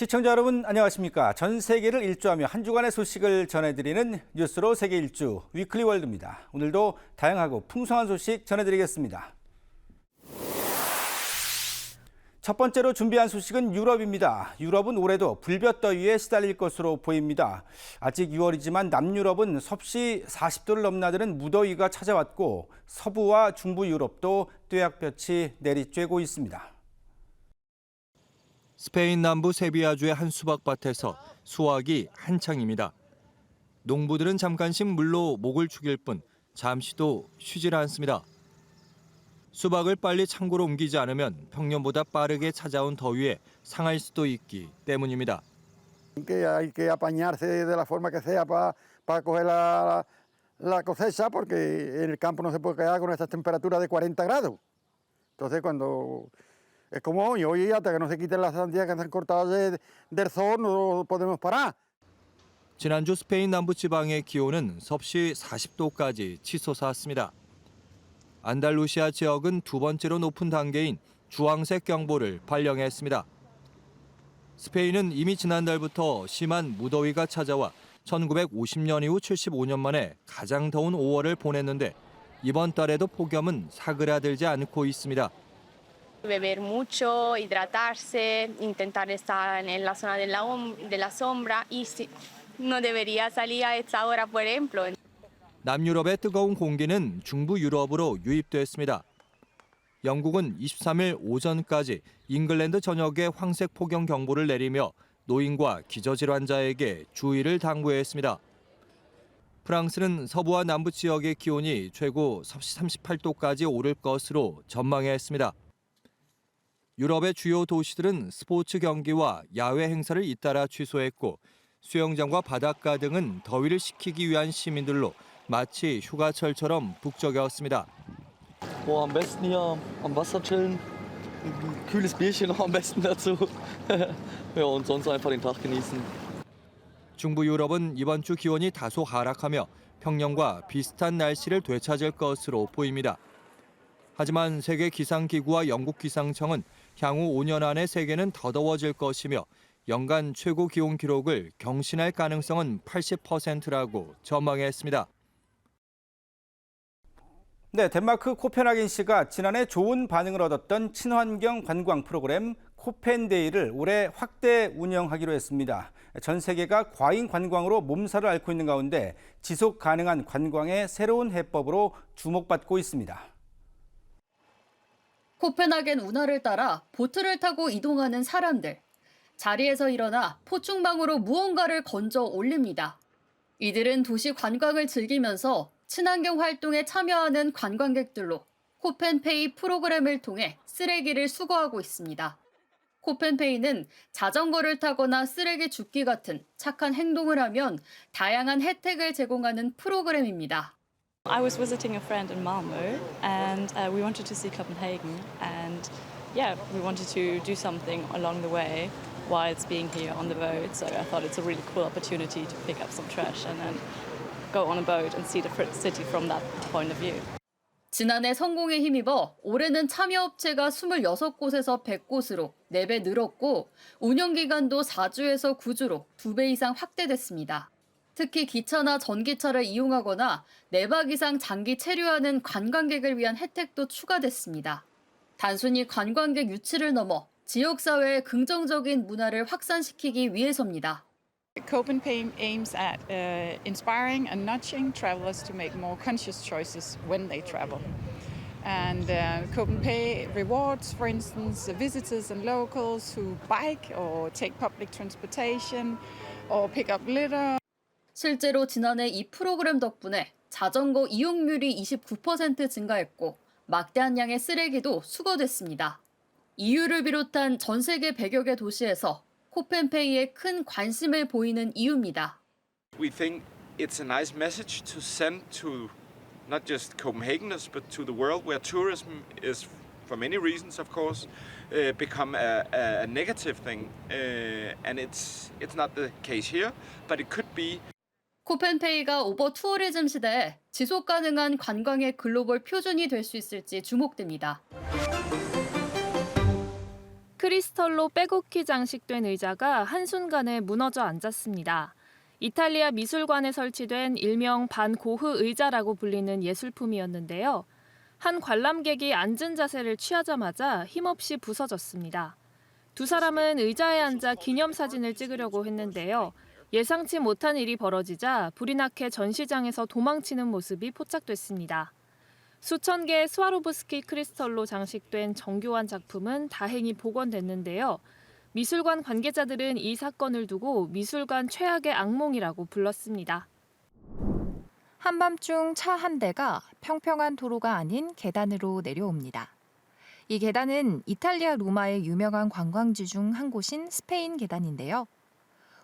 시청자 여러분 안녕하십니까. 전 세계를 일주하며 한 주간의 소식을 전해드리는 뉴스로 세계 일주 위클리 월드입니다. 오늘도 다양하고 풍성한 소식 전해드리겠습니다. 첫 번째로 준비한 소식은 유럽입니다. 유럽은 올해도 불볕더위에 시달릴 것으로 보입니다. 아직 6월이지만 남유럽은 섭씨 40도를 넘나드는 무더위가 찾아왔고 서부와 중부 유럽도 뙤약볕이 내리쬐고 있습니다. 스페인 남부 세비야주의 한 수박밭에서 수확이 한창입니다. 농부들은 잠깐씩 물로 목을 축일 뿐 잠시도 쉬질 않습니다. 수박을 빨리 창고로 옮기지 않으면 평년보다 빠르게 찾아온 더위에 상할 수도 있기 때문입니다. Hay que apañarse de la forma que sea para coger la cosecha, porque en el campo no se puede quedar con estas temperaturas de 40 grados. Entonces, cuando es como hoy hasta que no se quiten las sandías que se han cortado del sol, no podemos parar. 지난주 스페인 남부 지방의 기온은 섭씨 40도까지 치솟았습니다. 안달루시아 지역은 두 번째로 높은 단계인 주황색 경보를 발령했습니다. 스페인은 이미 지난달부터 심한 무더위가 찾아와 1950년 이후 75년 만에 가장 더운 5월을 보냈는데 이번 달에도 폭염은 사그라들지 않고 있습니다. Beber mucho, hidratarse, intentar estar en la zona de la sombra y si no debería salir a esta hora, por ejemplo. 남유럽의 뜨거운 공기는 중부 유럽으로 유입됐습니다. 영국은 23일 오전까지 잉글랜드 전역에 황색 폭염 경보를 내리며 노인과 기저질환자에게 주의를 당부했습니다. 프랑스는 서부와 남부 지역의 기온이 최고 섭씨 38도까지 오를 것으로 전망했습니다. 유럽의 주요 도시들은 스포츠 경기와 야외 행사를 잇따라 취소했고 수영장과 바닷가 등은 더위를 식히기 위한 시민들로 마치 휴가철처럼 북적였습니다. Am besten hier am Wasser chillen, ein kühles Bierchen noch am besten dazu. Ja, und sonst einfach den Tag genießen. 중부 유럽은 이번 주 기온이 다소 하락하며 평년과 비슷한 날씨를 되찾을 것으로 보입니다. 하지만 세계 기상기구와 영국 기상청은 향후 5년 안에 세계는 더 더워질 것이며 연간 최고 기온 기록을 경신할 가능성은 80%라고 전망했습니다. 네, 덴마크 코펜하겐시가 지난해 좋은 반응을 얻었던 친환경 관광 프로그램 코펜데이를 올해 확대 운영하기로 했습니다. 전 세계가 과잉 관광으로 몸살을 앓고 있는 가운데 지속 가능한 관광의 새로운 해법으로 주목받고 있습니다. 코펜하겐 운하를 따라 보트를 타고 이동하는 사람들. 자리에서 일어나 포충망으로 무언가를 건져 올립니다. 이들은 도시 관광을 즐기면서 친환경 활동에 참여하는 관광객들로 코펜페이 프로그램을 통해 쓰레기를 수거하고 있습니다. 코펜페이는 자전거를 타거나 쓰레기 줍기 같은 착한 행동을 하면 다양한 혜택을 제공하는 프로그램입니다. I was visiting a friend in Malmö and we wanted to see Copenhagen and we wanted to do something along the way while it's being here on the boat. So I thought it's a really cool opportunity to pick up some trash and then go on a boat and see the city from that point of view. 지난해 성공에 힘입어 올해는 참여업체가 26곳에서 100곳으로 4배 늘었고 운영기간도 4주에서 9주로 2배 이상 확대됐습니다. 특히 기차나 전기차를 이용하거나 4박 이상 장기 체류하는 관광객을 위한 혜택도 추가됐습니다. 단순히 관광객 유치를 넘어 지역사회의 긍정적인 문화를 확산시키기 위해서입니다. Copenhagen aims at inspiring and nudging travelers to make more conscious choices when they travel. And Copenhagen rewards, for instance, visitors and locals who bike or take public transportation or pick up litter. 실제로 지난해 이 프로그램 덕분에 자전거 이용률이 29% 증가했고 막대한 양의 쓰레기도 수거됐습니다. EU를 비롯한 전 세계 100여 개 도시에서 코펜페이에 큰 관심을 보이는 이유입니다. We think it's a nice message to send to not just Copenhageners but to the world where tourism is, for many reasons of course, become a negative thing. And it's not the case here, but it could be. 코펜페이가 오버 투어리즘 시대에 지속 가능한 관광의 글로벌 표준이 될 수 있을지 주목됩니다. 크리스털로 빼곡히 장식된 의자가 한순간에 무너져 앉았습니다. 이탈리아 미술관에 설치된 일명 반고흐 의자라고 불리는 예술품이었는데요. 한 관람객이 앉은 자세를 취하자마자 힘없이 부서졌습니다. 두 사람은 의자에 앉아 기념사진을 찍으려고 했는데요. 예상치 못한 일이 벌어지자 불이 나게 전시장에서 도망치는 모습이 포착됐습니다. 수천 개의 스와로브스키 크리스털로 장식된 정교한 작품은 다행히 복원됐는데요. 미술관 관계자들은 이 사건을 두고 미술관 최악의 악몽이라고 불렀습니다. 한밤중 차 한 대가 평평한 도로가 아닌 계단으로 내려옵니다. 이 계단은 이탈리아 로마의 유명한 관광지 중 한 곳인 스페인 계단인데요.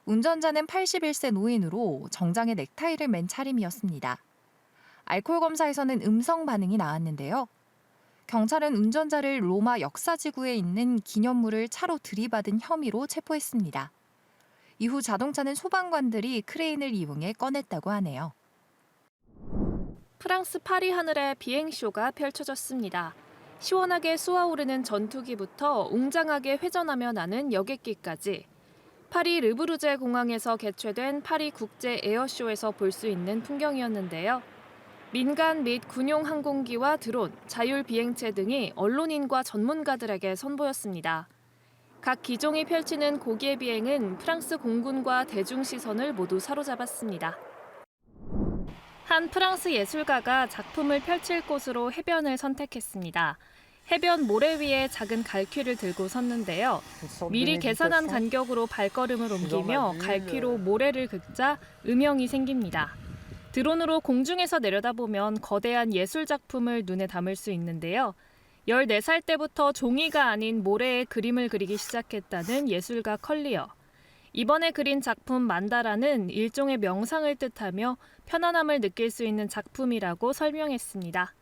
운전자는 81세 노인으로 정장에 넥타이를 맨 차림이었습니다. 알코올 검사에서는 음성 반응이 나왔는데요. 경찰은 운전자를 로마 역사지구에 있는 기념물을 차로 들이받은 혐의로 체포했습니다. 이후 자동차는 소방관들이 크레인을 이용해 꺼냈다고 하네요. 프랑스 파리 하늘에 비행쇼가 펼쳐졌습니다. 시원하게 쏘아오르는 전투기부터 웅장하게 회전하며 나는 여객기까지. 파리 르브르제 공항에서 개최된 파리 국제 에어쇼에서 볼 수 있는 풍경이었는데요. 민간 및 군용 항공기와 드론, 자율 비행체 등이 언론인과 전문가들에게 선보였습니다. 각 기종이 펼치는 고기의 비행은 프랑스 공군과 대중 시선을 모두 사로잡았습니다. 한 프랑스 예술가가 작품을 펼칠 곳으로 해변을 선택했습니다. 해변 모래 위에 작은 갈퀴를 들고 섰는데요. 미리 계산한 간격으로 발걸음을 옮기며 갈퀴로 모래를 긁자 음영이 생깁니다. 드론으로 공중에서 내려다보면 거대한 예술 작품을 눈에 담을 수 있는데요. 14살 때부터 종이가 아닌 모래에 그림을 그리기 시작했다는 예술가 컬리어. 이번에 그린 작품 만다라는 일종의 명상을 뜻하며 편안함을 느낄 수 있는 작품이라고 설명했습니다.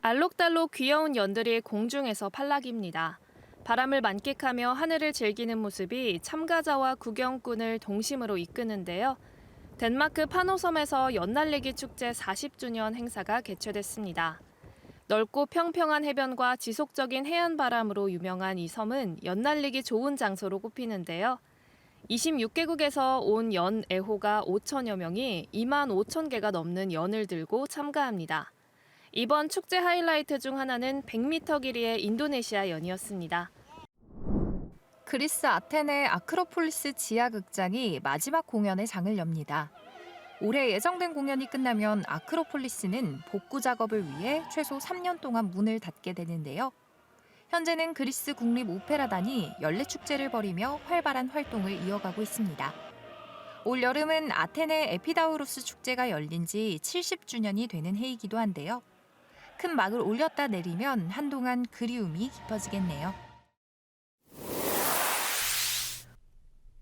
알록달록 귀여운 연들이 공중에서 팔락입니다. 바람을 만끽하며 하늘을 즐기는 모습이 참가자와 구경꾼을 동심으로 이끄는데요. 덴마크 파노섬에서 연날리기 축제 40주년 행사가 개최됐습니다. 넓고 평평한 해변과 지속적인 해안 바람으로 유명한 이 섬은 연날리기 좋은 장소로 꼽히는데요. 26개국에서 온 연 애호가 5천여 명이 2만 5천 개가 넘는 연을 들고 참가합니다. 이번 축제 하이라이트 중 하나는 100m 길이의 인도네시아 연이었습니다. 그리스 아테네 아크로폴리스 지하극장이 마지막 공연의 장을 엽니다. 올해 예정된 공연이 끝나면 아크로폴리스는 복구 작업을 위해 최소 3년 동안 문을 닫게 되는데요. 현재는 그리스 국립 오페라단이 연례축제를 벌이며 활발한 활동을 이어가고 있습니다. 올 여름은 아테네 에피다우로스 축제가 열린 지 70주년이 되는 해이기도 한데요. 큰 막을 올렸다 내리면 한동안 그리움이 깊어지겠네요.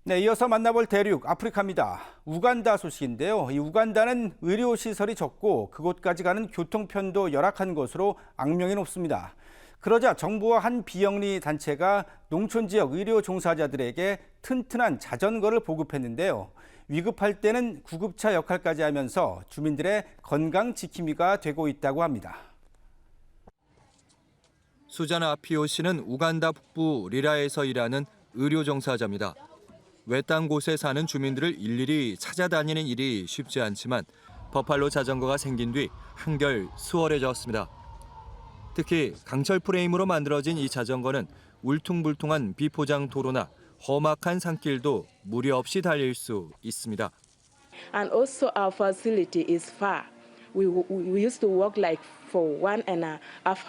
네, 이어서 만나볼 대륙 아프리카입니다. 우간다 소식인데요. 이 우간다는 의료시설이 적고 그곳까지 가는 교통편도 열악한 것으로 악명이 높습니다. 그러자 정부와 한 비영리 단체가 농촌 지역 의료 종사자들에게 튼튼한 자전거를 보급했는데요. 위급할 때는 구급차 역할까지 하면서 주민들의 건강 지킴이가 되고 있다고 합니다. 수자나 아피오 씨는 우간다 북부 리라에서 일하는 의료 종사자입니다. 외딴 곳에 사는 주민들을 일일이 찾아다니는 일이 쉽지 않지만 버팔로 자전거가 생긴 뒤 한결 수월해졌습니다. 특히 강철 프레임으로 만들어진 이 자전거는 울퉁불퉁한 비포장 도로나 험악한 산길도 무리 없이 달릴 수 있습니다. And also our facility is far. We used to walk like for 1.5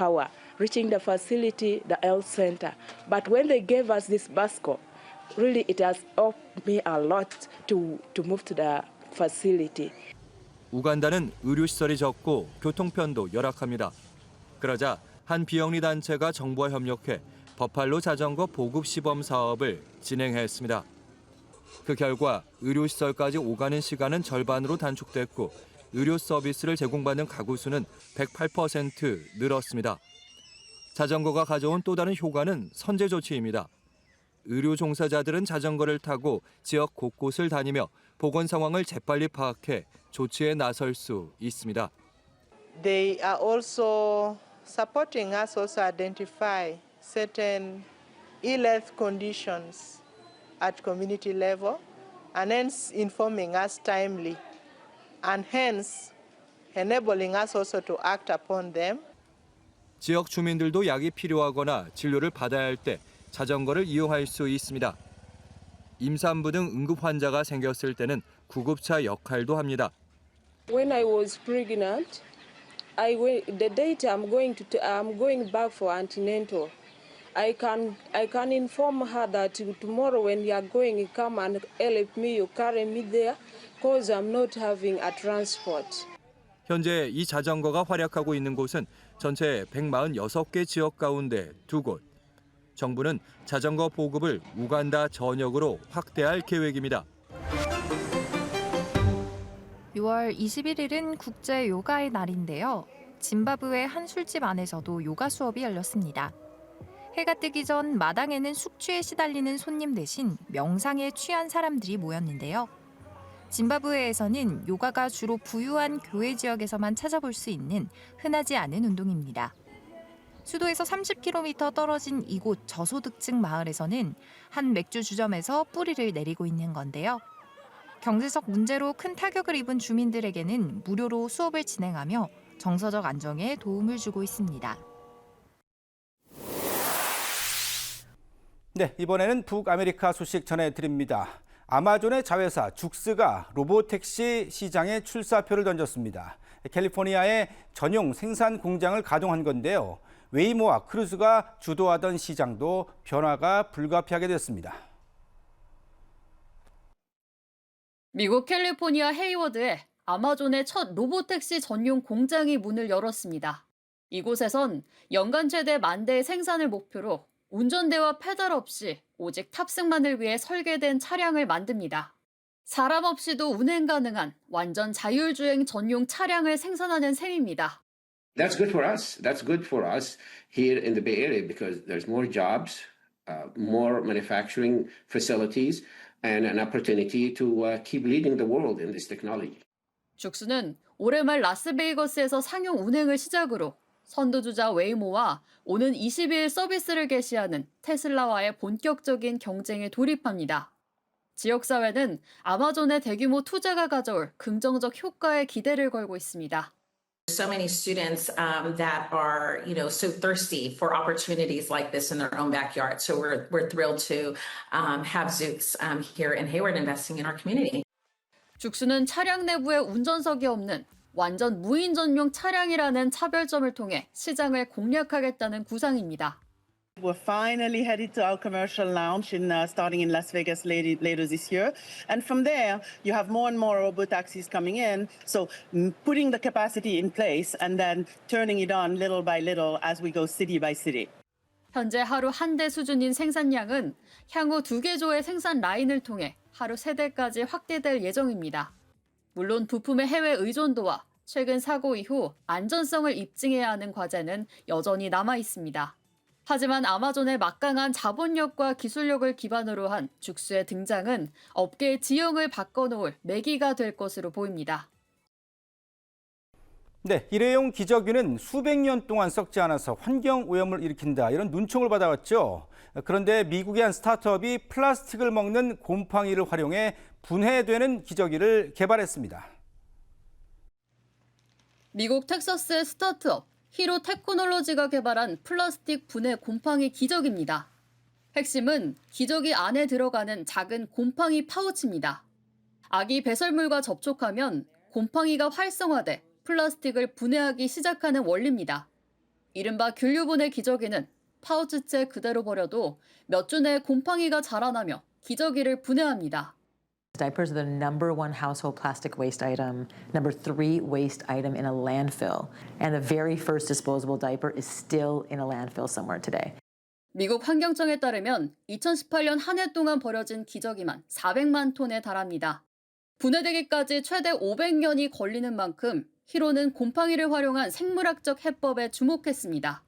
hour, reaching the facility, the health center. But when they gave us this bicycle, really it has helped me a lot to move to the facility. 우간다는 의료시설이 적고 교통편도 열악합니다. 그러자 한 비영리 단체가 정부와 협력해 버팔로 자전거 보급 시범 사업을 진행했습니다. 그 결과 의료시설까지 오가는 시간은 절반으로 단축됐고 의료 서비스를 제공받는 가구 수는 108% 늘었습니다. 자전거가 가져온 또 다른 효과는 선제 조치입니다. 의료 종사자들은 자전거를 타고 지역 곳곳을 다니며 보건 상황을 재빨리 파악해 조치에 나설 수 있습니다. They are also supporting us also identify certain ill health conditions at community level, and hence informing us timely, and hence enabling us also to act upon them. 지역 주민들도 약이 필요하거나 진료를 받아야 할 때 자전거를 이용할 수 있습니다. 임산부 등 응급 환자가 생겼을 때는 구급차 역할도 합니다. When I was pregnant, the date I'm going back for antenatal. I can inform her that tomorrow when you are going, you come and help me, you carry me there, because I'm not having a transport. 현재 이 자전거가 활약하고 있는 곳은 전체 146개 지역 가운데 2곳. 정부는 자전거 보급을 우간다 전역으로 확대할 계획입니다. 6월 21일은 국제 요가의 날인데요. 짐바브웨 한 술집 안에서도 요가 수업이 열렸습니다. 해가 뜨기 전 마당에는 숙취에 시달리는 손님 대신 명상에 취한 사람들이 모였는데요. 짐바브웨에서는 요가가 주로 부유한 교회 지역에서만 찾아볼 수 있는 흔하지 않은 운동입니다. 수도에서 30km 떨어진 이곳 저소득층 마을에서는 한 맥주 주점에서 뿌리를 내리고 있는 건데요. 경제적 문제로 큰 타격을 입은 주민들에게는 무료로 수업을 진행하며 정서적 안정에 도움을 주고 있습니다. 네, 이번에는 북아메리카 소식 전해드립니다. 아마존의 자회사 죽스가 로보택시 시장에 출사표를 던졌습니다. 캘리포니아에 전용 생산 공장을 가동한 건데요. 웨이모와 크루즈가 주도하던 시장도 변화가 불가피하게 됐습니다. 미국 캘리포니아 헤이워드에 아마존의 첫 로보택시 전용 공장이 문을 열었습니다. 이곳에선 연간 최대 10,000대의 생산을 목표로 운전대와 페달 없이 오직 탑승만을 위해 설계된 차량을 만듭니다. 사람 없이도 운행 가능한 완전 자율주행 전용 차량을 생산하는 셈입니다. That's good for us. That's good for us here in the Bay Area because there's more jobs, more manufacturing facilities, and an opportunity to keep leading the world in this technology. 죽스는 올해 말 라스베이거스에서 상용 운행을 시작으로 선두주자 웨이모와 오는 22일 서비스를 개시하는 테슬라와의 본격적인 경쟁에 돌입합니다. 지역사회는 아마존의 대규모 투자가 가져올 긍정적 효과에 기대를 걸고 있습니다. So many students that are, so thirsty for opportunities like this in their own backyard. So we're thrilled to have Zoox here in Hayward investing in our community. 죽스는 차량 내부에 운전석이 없는 완전 무인 전용 차량이라는 차별점을 통해 시장을 공략하겠다는 구상입니다. We're finally headed to our commercial launch starting in Las Vegas later this year. And from there, you have more and more robotaxis coming in. So putting the capacity in place and then turning it on little by little as we go city by city. 현재 하루 1대 수준인 생산량은 향후 2개조의 생산 라인을 통해 하루 3대까지 확대될 예정입니다. 물론 부품의 해외 의존도와 최근 사고 이후 안전성을 입증해야 하는 과제는 여전히 남아 있습니다. 하지만 아마존의 막강한 자본력과 기술력을 기반으로 한 죽스의 등장은 업계의 지형을 바꿔놓을 매기가 될 것으로 보입니다. 네, 일회용 기저귀는 수백 년 동안 썩지 않아서 환경오염을 일으킨다 이런 눈총을 받아왔죠. 그런데 미국의 한 스타트업이 플라스틱을 먹는 곰팡이를 활용해 분해되는 기저귀를 개발했습니다. 미국 텍사스의 스타트업 히로 테크놀로지가 개발한 플라스틱 분해 곰팡이 기저귀입니다. 핵심은 기저귀 안에 들어가는 작은 곰팡이 파우치입니다. 아기 배설물과 접촉하면 곰팡이가 활성화돼 플라스틱을 분해하기 시작하는 원리입니다. 이른바 균류분해 기저귀는 파우치째 그대로 버려도 몇 주 내에 곰팡이가 자라나며 기저귀를 분해합니다. Diapers are the number 1 household plastic waste item, number 3 waste item in a landfill, and the very first disposable diaper is still in a landfill somewhere today. 미국 환경청에 따르면 2018년 한 해 동안 버려진 기저귀만 400만 톤에 달합니다. 분해되기까지 최대 500년이 걸리는 만큼 히로는 곰팡이를 활용한 생물학적 해법에 주목했습니다.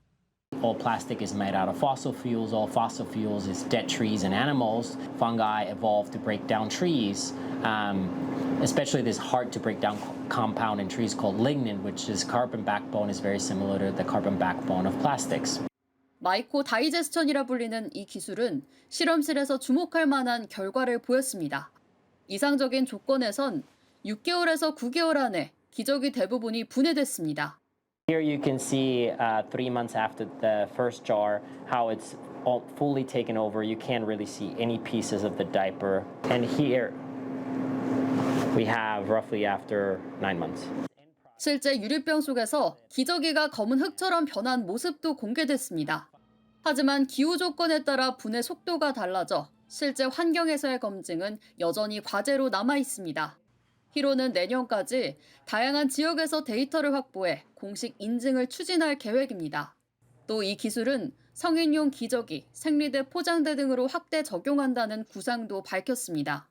All plastic is made out of fossil fuels. All fossil fuels is dead trees and animals. Fungi evolved to break down trees, especially this hard to break down compound in trees called lignin, which is carbon backbone is very similar to the carbon backbone of plastics. 마이코 다이제스천이라 불리는 이 기술은 실험실에서 주목할 만한 결과를 보였습니다. 이상적인 조건에선 6개월에서 9개월 안에 기저귀 대부분이 분해됐습니다. Here you can see 3 months after the first jar how it's all fully taken over. You can't really see any pieces of the diaper. And here we have roughly after 9 months. 실제 유리병 속에서 기저귀가 검은 흙처럼 변한 모습도 공개됐습니다. 하지만 기후 조건에 따라 분해 속도가 달라져 실제 환경에서의 검증은 여전히 과제로 남아 있습니다. 히로는 내년까지 다양한 지역에서 데이터를 확보해 공식 인증을 추진할 계획입니다. 또 이 기술은 성인용 기저귀, 생리대, 포장대 등으로 확대 적용한다는 구상도 밝혔습니다.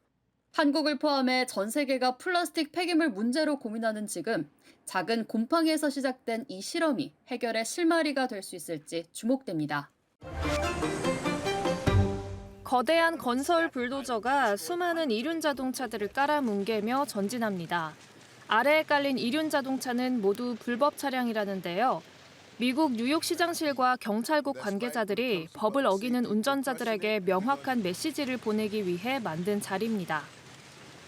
한국을 포함해 전 세계가 플라스틱 폐기물 문제로 고민하는 지금 작은 곰팡이에서 시작된 이 실험이 해결의 실마리가 될 수 있을지 주목됩니다. 거대한 건설 불도저가 수많은 이륜 자동차들을 깔아뭉개며 전진합니다. 아래에 깔린 이륜 자동차는 모두 불법 차량이라는데요. 미국 뉴욕시장실과 경찰국 관계자들이 법을 어기는 운전자들에게 명확한 메시지를 보내기 위해 만든 자리입니다.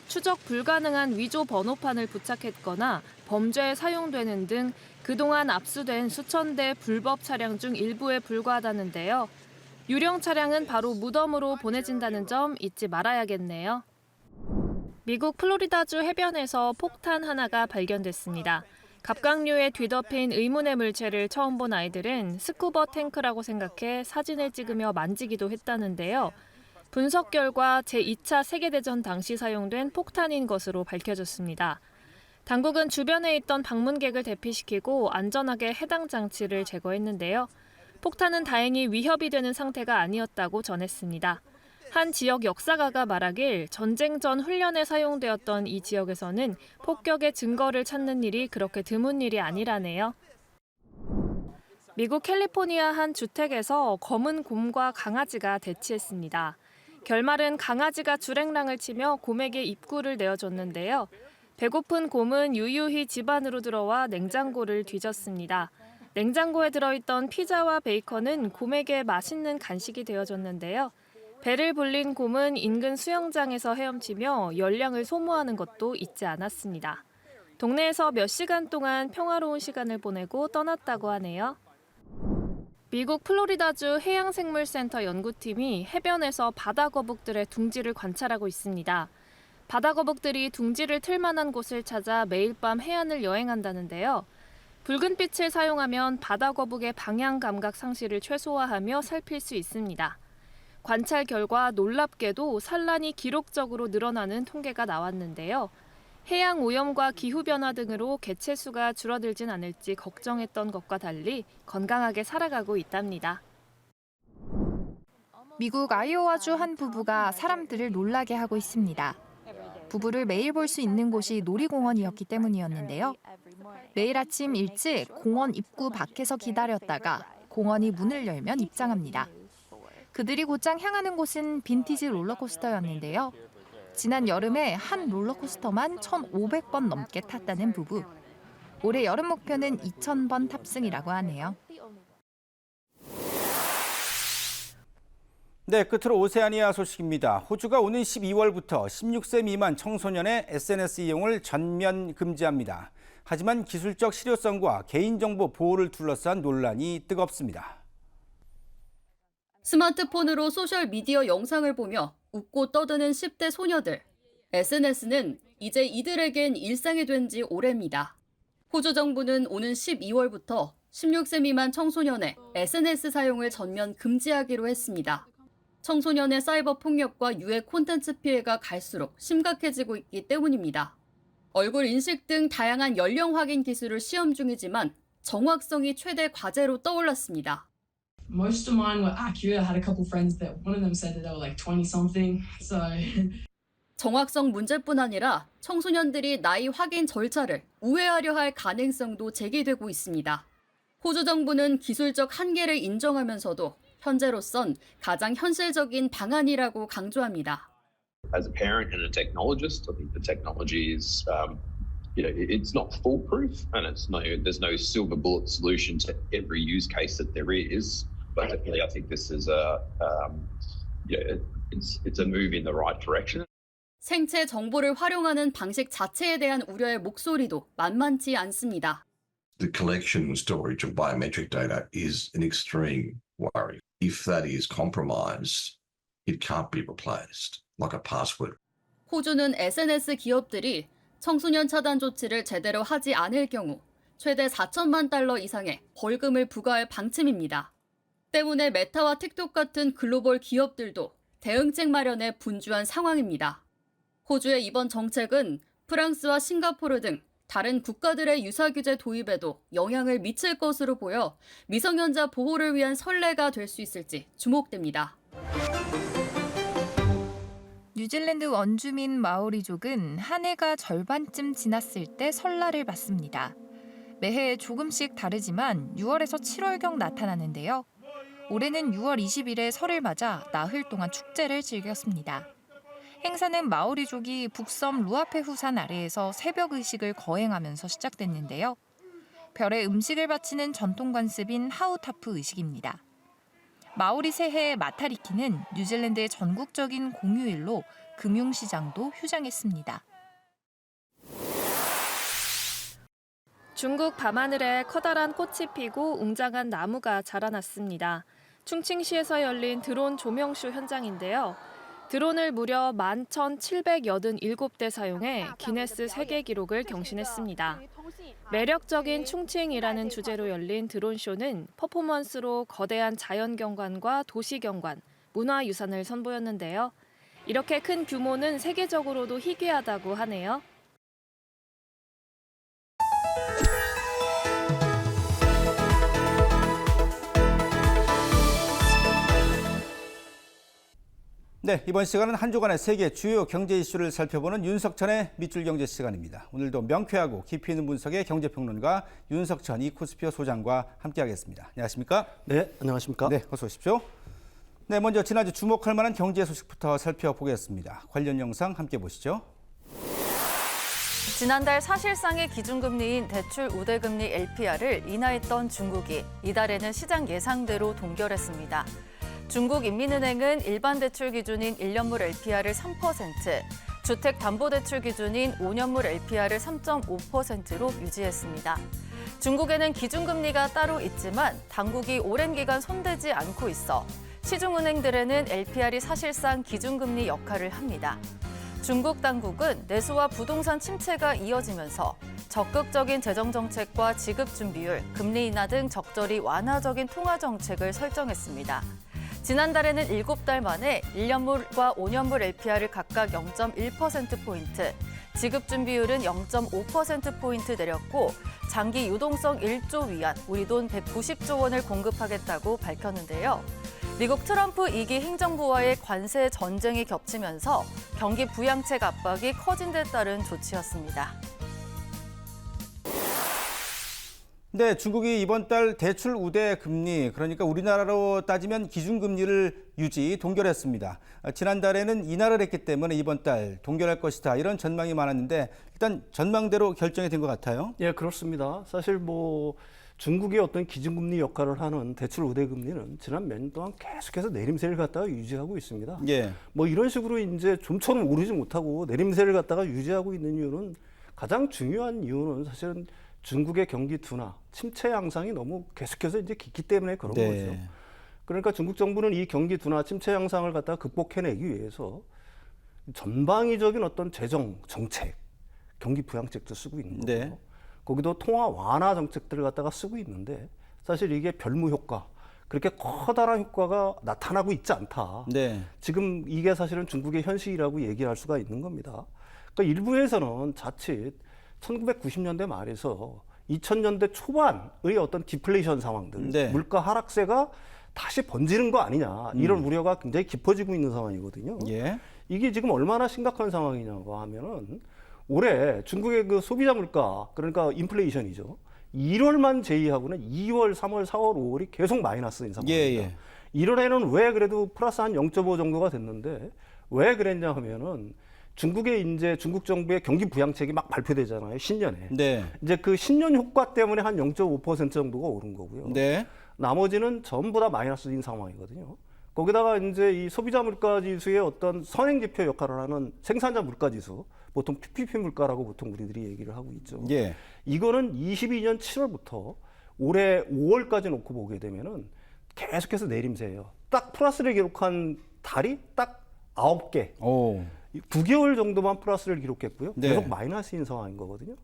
추적 불가능한 위조 번호판을 부착했거나 범죄에 사용되는 등 그동안 압수된 수천 대 불법 차량 중 일부에 불과하다는데요. 유령 차량은 바로 무덤으로 보내진다는 점 잊지 말아야겠네요. 미국 플로리다주 해변에서 폭탄 하나가 발견됐습니다. 갑각류에 뒤덮인 의문의 물체를 처음 본 아이들은 스쿠버 탱크라고 생각해 사진을 찍으며 만지기도 했다는데요. 분석 결과 제2차 세계대전 당시 사용된 폭탄인 것으로 밝혀졌습니다. 당국은 주변에 있던 방문객을 대피시키고 안전하게 해당 장치를 제거했는데요. 폭탄은 다행히 위협이 되는 상태가 아니었다고 전했습니다. 한 지역 역사가가 말하길 전쟁 전 훈련에 사용되었던 이 지역에서는 폭격의 증거를 찾는 일이 그렇게 드문 일이 아니라네요. 미국 캘리포니아 한 주택에서 검은 곰과 강아지가 대치했습니다. 결말은 강아지가 주랭랑을 치며 곰에게 입구를 내어줬는데요. 배고픈 곰은 유유히 집 안으로 들어와 냉장고를 뒤졌습니다. 냉장고에 들어있던 피자와 베이컨은 곰에게 맛있는 간식이 되어줬는데요. 배를 불린 곰은 인근 수영장에서 헤엄치며 열량을 소모하는 것도 잊지 않았습니다. 동네에서 몇 시간 동안 평화로운 시간을 보내고 떠났다고 하네요. 미국 플로리다주 해양생물센터 연구팀이 해변에서 바다거북들의 둥지를 관찰하고 있습니다. 바다거북들이 둥지를 틀 만한 곳을 찾아 매일 밤 해안을 여행한다는데요. 붉은 빛을 사용하면 바다거북의 방향 감각 상실을 최소화하며 살필 수 있습니다. 관찰 결과 놀랍게도 산란이 기록적으로 늘어나는 통계가 나왔는데요. 해양 오염과 기후변화 등으로 개체 수가 줄어들진 않을지 걱정했던 것과 달리 건강하게 살아가고 있답니다. 미국 아이오와주 한 부부가 사람들을 놀라게 하고 있습니다. 부부를 매일 볼 수 있는 곳이 놀이공원이었기 때문이었는데요. 매일 아침 일찍 공원 입구 밖에서 기다렸다가 공원이 문을 열면 입장합니다. 그들이 곧장 향하는 곳은 빈티지 롤러코스터였는데요. 지난 여름에 한 롤러코스터만 1,500번 넘게 탔다는 부부. 올해 여름 목표는 2,000번 탑승이라고 하네요. 네, 끝으로 오세아니아 소식입니다. 호주가 오는 12월부터 16세 미만 청소년의 SNS 이용을 전면 금지합니다. 하지만 기술적 실효성과 개인정보 보호를 둘러싼 논란이 뜨겁습니다. 스마트폰으로 소셜미디어 영상을 보며 웃고 떠드는 10대 소녀들. SNS는 이제 이들에겐 일상이 된 지 오래입니다. 호주 정부는 오는 12월부터 16세 미만 청소년의 SNS 사용을 전면 금지하기로 했습니다. 청소년의 사이버 폭력과 유해 콘텐츠 피해가 갈수록 심각해지고 있기 때문입니다. 얼굴 인식 등 다양한 연령 확인 기술을 시험 중이지만 정확성이 최대 과제로 떠올랐습니다. Most of mine were accurate. I had a couple friends that one of them said that they were like 20-something. So 정확성 문제뿐 아니라 청소년들이 나이 확인 절차를 우회하려 할 가능성도 제기되고 있습니다. 호주 정부는 기술적 한계를 인정하면서도 현재로선 가장 현실적인 방안이라고 강조합니다. As a parent and a technologist, I think the technology is, it's not foolproof, and there's no silver bullet solution to every use case that there is. but definitely I think this is it's a move in the right direction. 생체 정보를 활용하는 방식 자체에 대한 우려의 목소리도 만만치 않습니다. The collection and storage of biometric data is an extreme worry. If that is compromised, it can't be replaced, like a password. 호주는 SNS 기업들이 청소년 차단 조치를 제대로 하지 않을 경우 최대 4천만 달러 이상의 벌금을 부과할 방침입니다. 때문에 메타와 틱톡 같은 글로벌 기업들도 대응책 마련에 분주한 상황입니다. 호주의 이번 정책은 프랑스와 싱가포르 등 다른 국가들의 유사 규제 도입에도 영향을 미칠 것으로 보여 미성년자 보호를 위한 선례가 될 수 있을지 주목됩니다. 뉴질랜드 원주민 마오리족은 한 해가 절반쯤 지났을 때 설날을 맞습니다. 매해 조금씩 다르지만 6월에서 7월경 나타나는데요. 올해는 6월 20일에 설을 맞아 나흘 동안 축제를 즐겼습니다. 행사는 마오리족이 북섬 루아페후산 아래에서 새벽 의식을 거행하면서 시작됐는데요. 별에 음식을 바치는 전통 관습인 하우타프 의식입니다. 마오리 새해 마타리키는 뉴질랜드의 전국적인 공휴일로 금융시장도 휴장했습니다. 중국 밤하늘에 커다란 꽃이 피고 웅장한 나무가 자라났습니다. 충칭시에서 열린 드론 조명쇼 현장인데요. 드론을 무려 11,787대 사용해 기네스 세계 기록을 경신했습니다. 매력적인 충칭이라는 주제로 열린 드론쇼는 퍼포먼스로 거대한 자연경관과 도시경관, 문화유산을 선보였는데요. 이렇게 큰 규모는 세계적으로도 희귀하다고 하네요. 네, 이번 시간은 한 주간의 세계 주요 경제 이슈를 살펴보는 윤석천의 밑줄 경제 시간입니다. 오늘도 명쾌하고 깊이 있는 분석의 경제평론가 윤석천 이코스피어 소장과 함께하겠습니다. 안녕하십니까? 네, 안녕하십니까? 네, 어서 오십시오. 네, 먼저 지난주 주목할 만한 경제 소식부터 살펴보겠습니다. 관련 영상 함께 보시죠. 지난달 사실상의 기준금리인 대출 우대금리 LPR을 인하했던 중국이 이달에는 시장 예상대로 동결했습니다. 중국인민은행은 일반 대출 기준인 1년물 LPR을 3%, 주택담보대출 기준인 5년물 LPR을 3.5%로 유지했습니다. 중국에는 기준금리가 따로 있지만 당국이 오랜 기간 손대지 않고 있어 시중은행들에는 LPR이 사실상 기준금리 역할을 합니다. 중국 당국은 내수와 부동산 침체가 이어지면서 적극적인 재정정책과 지급준비율, 금리 인하 등 적절히 완화적인 통화정책을 설정했습니다. 지난달에는 7달 만에 1년물과 5년물 LPR을 각각 0.1%포인트, 지급준비율은 0.5%포인트 내렸고 장기 유동성 1조 위안, 우리 돈 190조 원을 공급하겠다고 밝혔는데요. 미국 트럼프 2기 행정부와의 관세 전쟁이 겹치면서 경기 부양책 압박이 커진 데 따른 조치였습니다. 네, 중국이 이번 달 대출 우대 금리, 그러니까 우리나라로 따지면 기준금리를 유지, 동결했습니다. 지난달에는 인하를 했기 때문에 이번 달 동결할 것이다, 이런 전망이 많았는데 일단 전망대로 결정이 된 것 같아요. 예, 그렇습니다. 사실 중국의 어떤 기준금리 역할을 하는 대출 우대금리는 지난 몇 년 동안 계속해서 내림세를 갖다가 유지하고 있습니다. 예. 이런 식으로 이제 좀처럼 오르지 못하고 내림세를 갖다가 유지하고 있는 이유는, 가장 중요한 이유는 사실은 중국의 경기 둔화, 침체 양상이 너무 계속해서 이제 깊기 때문에 그런 거죠. 그러니까 중국 정부는 이 경기 둔화, 침체 양상을 갖다가 극복해내기 위해서 전방위적인 어떤 재정 정책, 경기 부양책도 쓰고 있는 거고요. 거기도 통화 완화 정책들을 갖다가 쓰고 있는데 사실 이게 별무 효과, 그렇게 커다란 효과가 나타나고 있지 않다. 지금 이게 사실은 중국의 현실이라고 얘기할 수가 있는 겁니다. 그러니까 일부에서는 자칫 1990년대 말에서 2000년대 초반의 어떤 디플레이션 상황들, 물가 하락세가 다시 번지는 거 아니냐, 이런 우려가 굉장히 깊어지고 있는 상황이거든요. 이게 지금 얼마나 심각한 상황이냐고 하면은 올해 중국의 그 소비자 물가, 그러니까 인플레이션이죠. 1월만 제외하고는 2월, 3월, 4월, 5월이 계속 마이너스인 상황입니다. 1월에는 왜 그래도 플러스 한 0.5 정도가 됐는데 왜 그랬냐 하면은 중국의 이제 중국 정부의 경기 부양책이 막 발표되잖아요, 신년에. 이제 그 신년 효과 때문에 한 0.5% 정도가 오른 거고요. 나머지는 전부 다 마이너스인 상황이거든요. 거기다가 이제 이 소비자 물가 지수의 어떤 선행 지표 역할을 하는 생산자 물가 지수, 보통 PPP 물가라고 보통 우리들이 얘기를 하고 있죠. 예. 이거는 22년 7월부터 올해 5월까지 놓고 보게 되면은 계속해서 내림세예요. 딱 플러스를 기록한 달이 딱 9개. 9개월 정도만 플러스를 기록했고요. 네. 계속 마이너스인 상황인 거거든요.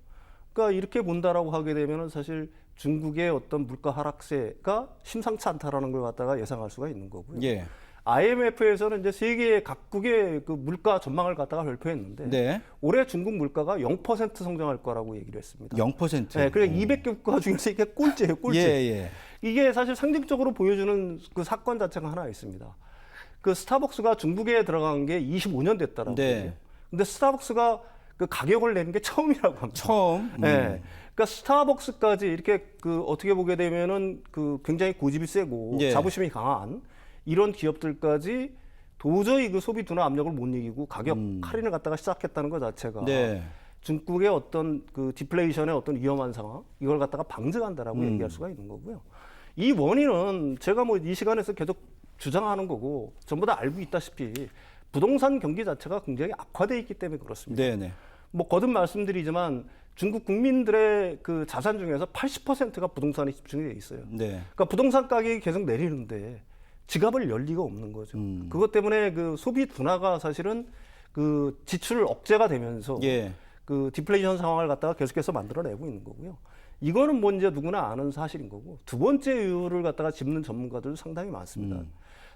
그러니까 이렇게 본다라고 하게 되면은 사실 중국의 어떤 물가 하락세가 심상치 않다라는 걸 갖다가 예상할 수가 있는 거고요. 예. IMF에서는 이제 세계 각국의 그 물가 전망을 갖다가 발표했는데 네. 올해 중국 물가가 0% 성장할 거라고 얘기를 했습니다. 0%. 네, 그래 200개 국가 중에서 이게 꼴찌예요, 꼴찌. 예. 이게 사실 상징적으로 보여주는 그 사건 자체가 하나 있습니다. 그 스타벅스가 중국에 들어간 게 25년 됐다라고. 네. 근데 스타벅스가 그 가격을 내는 게 처음이라고 합니다. 처음. 네. 그러니까 스타벅스까지 이렇게 그 어떻게 보게 되면은 그 굉장히 고집이 세고 예. 자부심이 강한 이런 기업들까지 도저히 그 소비 둔화 압력을 못 이기고 가격 할인을 갖다가 시작했다는 것 자체가 네. 중국의 어떤 그 디플레이션의 어떤 위험한 상황 이걸 갖다가 방증한다라고 얘기할 수가 있는 거고요. 이 원인은 제가 뭐 이 시간에서 계속 주장하는 거고 전부 다 알고 있다시피 부동산 경기 자체가 굉장히 악화돼 있기 때문에 그렇습니다. 네네. 뭐 거듭 말씀드리지만 중국 국민들의 그 자산 중에서 80%가 부동산에 집중이 돼 있어요. 네. 그러니까 부동산 가격이 계속 내리는데 지갑을 열 리가 없는 거죠. 그것 때문에 그 소비 둔화가 사실은 그 지출 억제가 되면서 예. 그 디플레이션 상황을 갖다가 계속해서 만들어내고 있는 거고요. 이거는 뭐 이제 누구나 아는 사실인 거고 두 번째 이유를 갖다가 짚는 전문가들도 상당히 많습니다.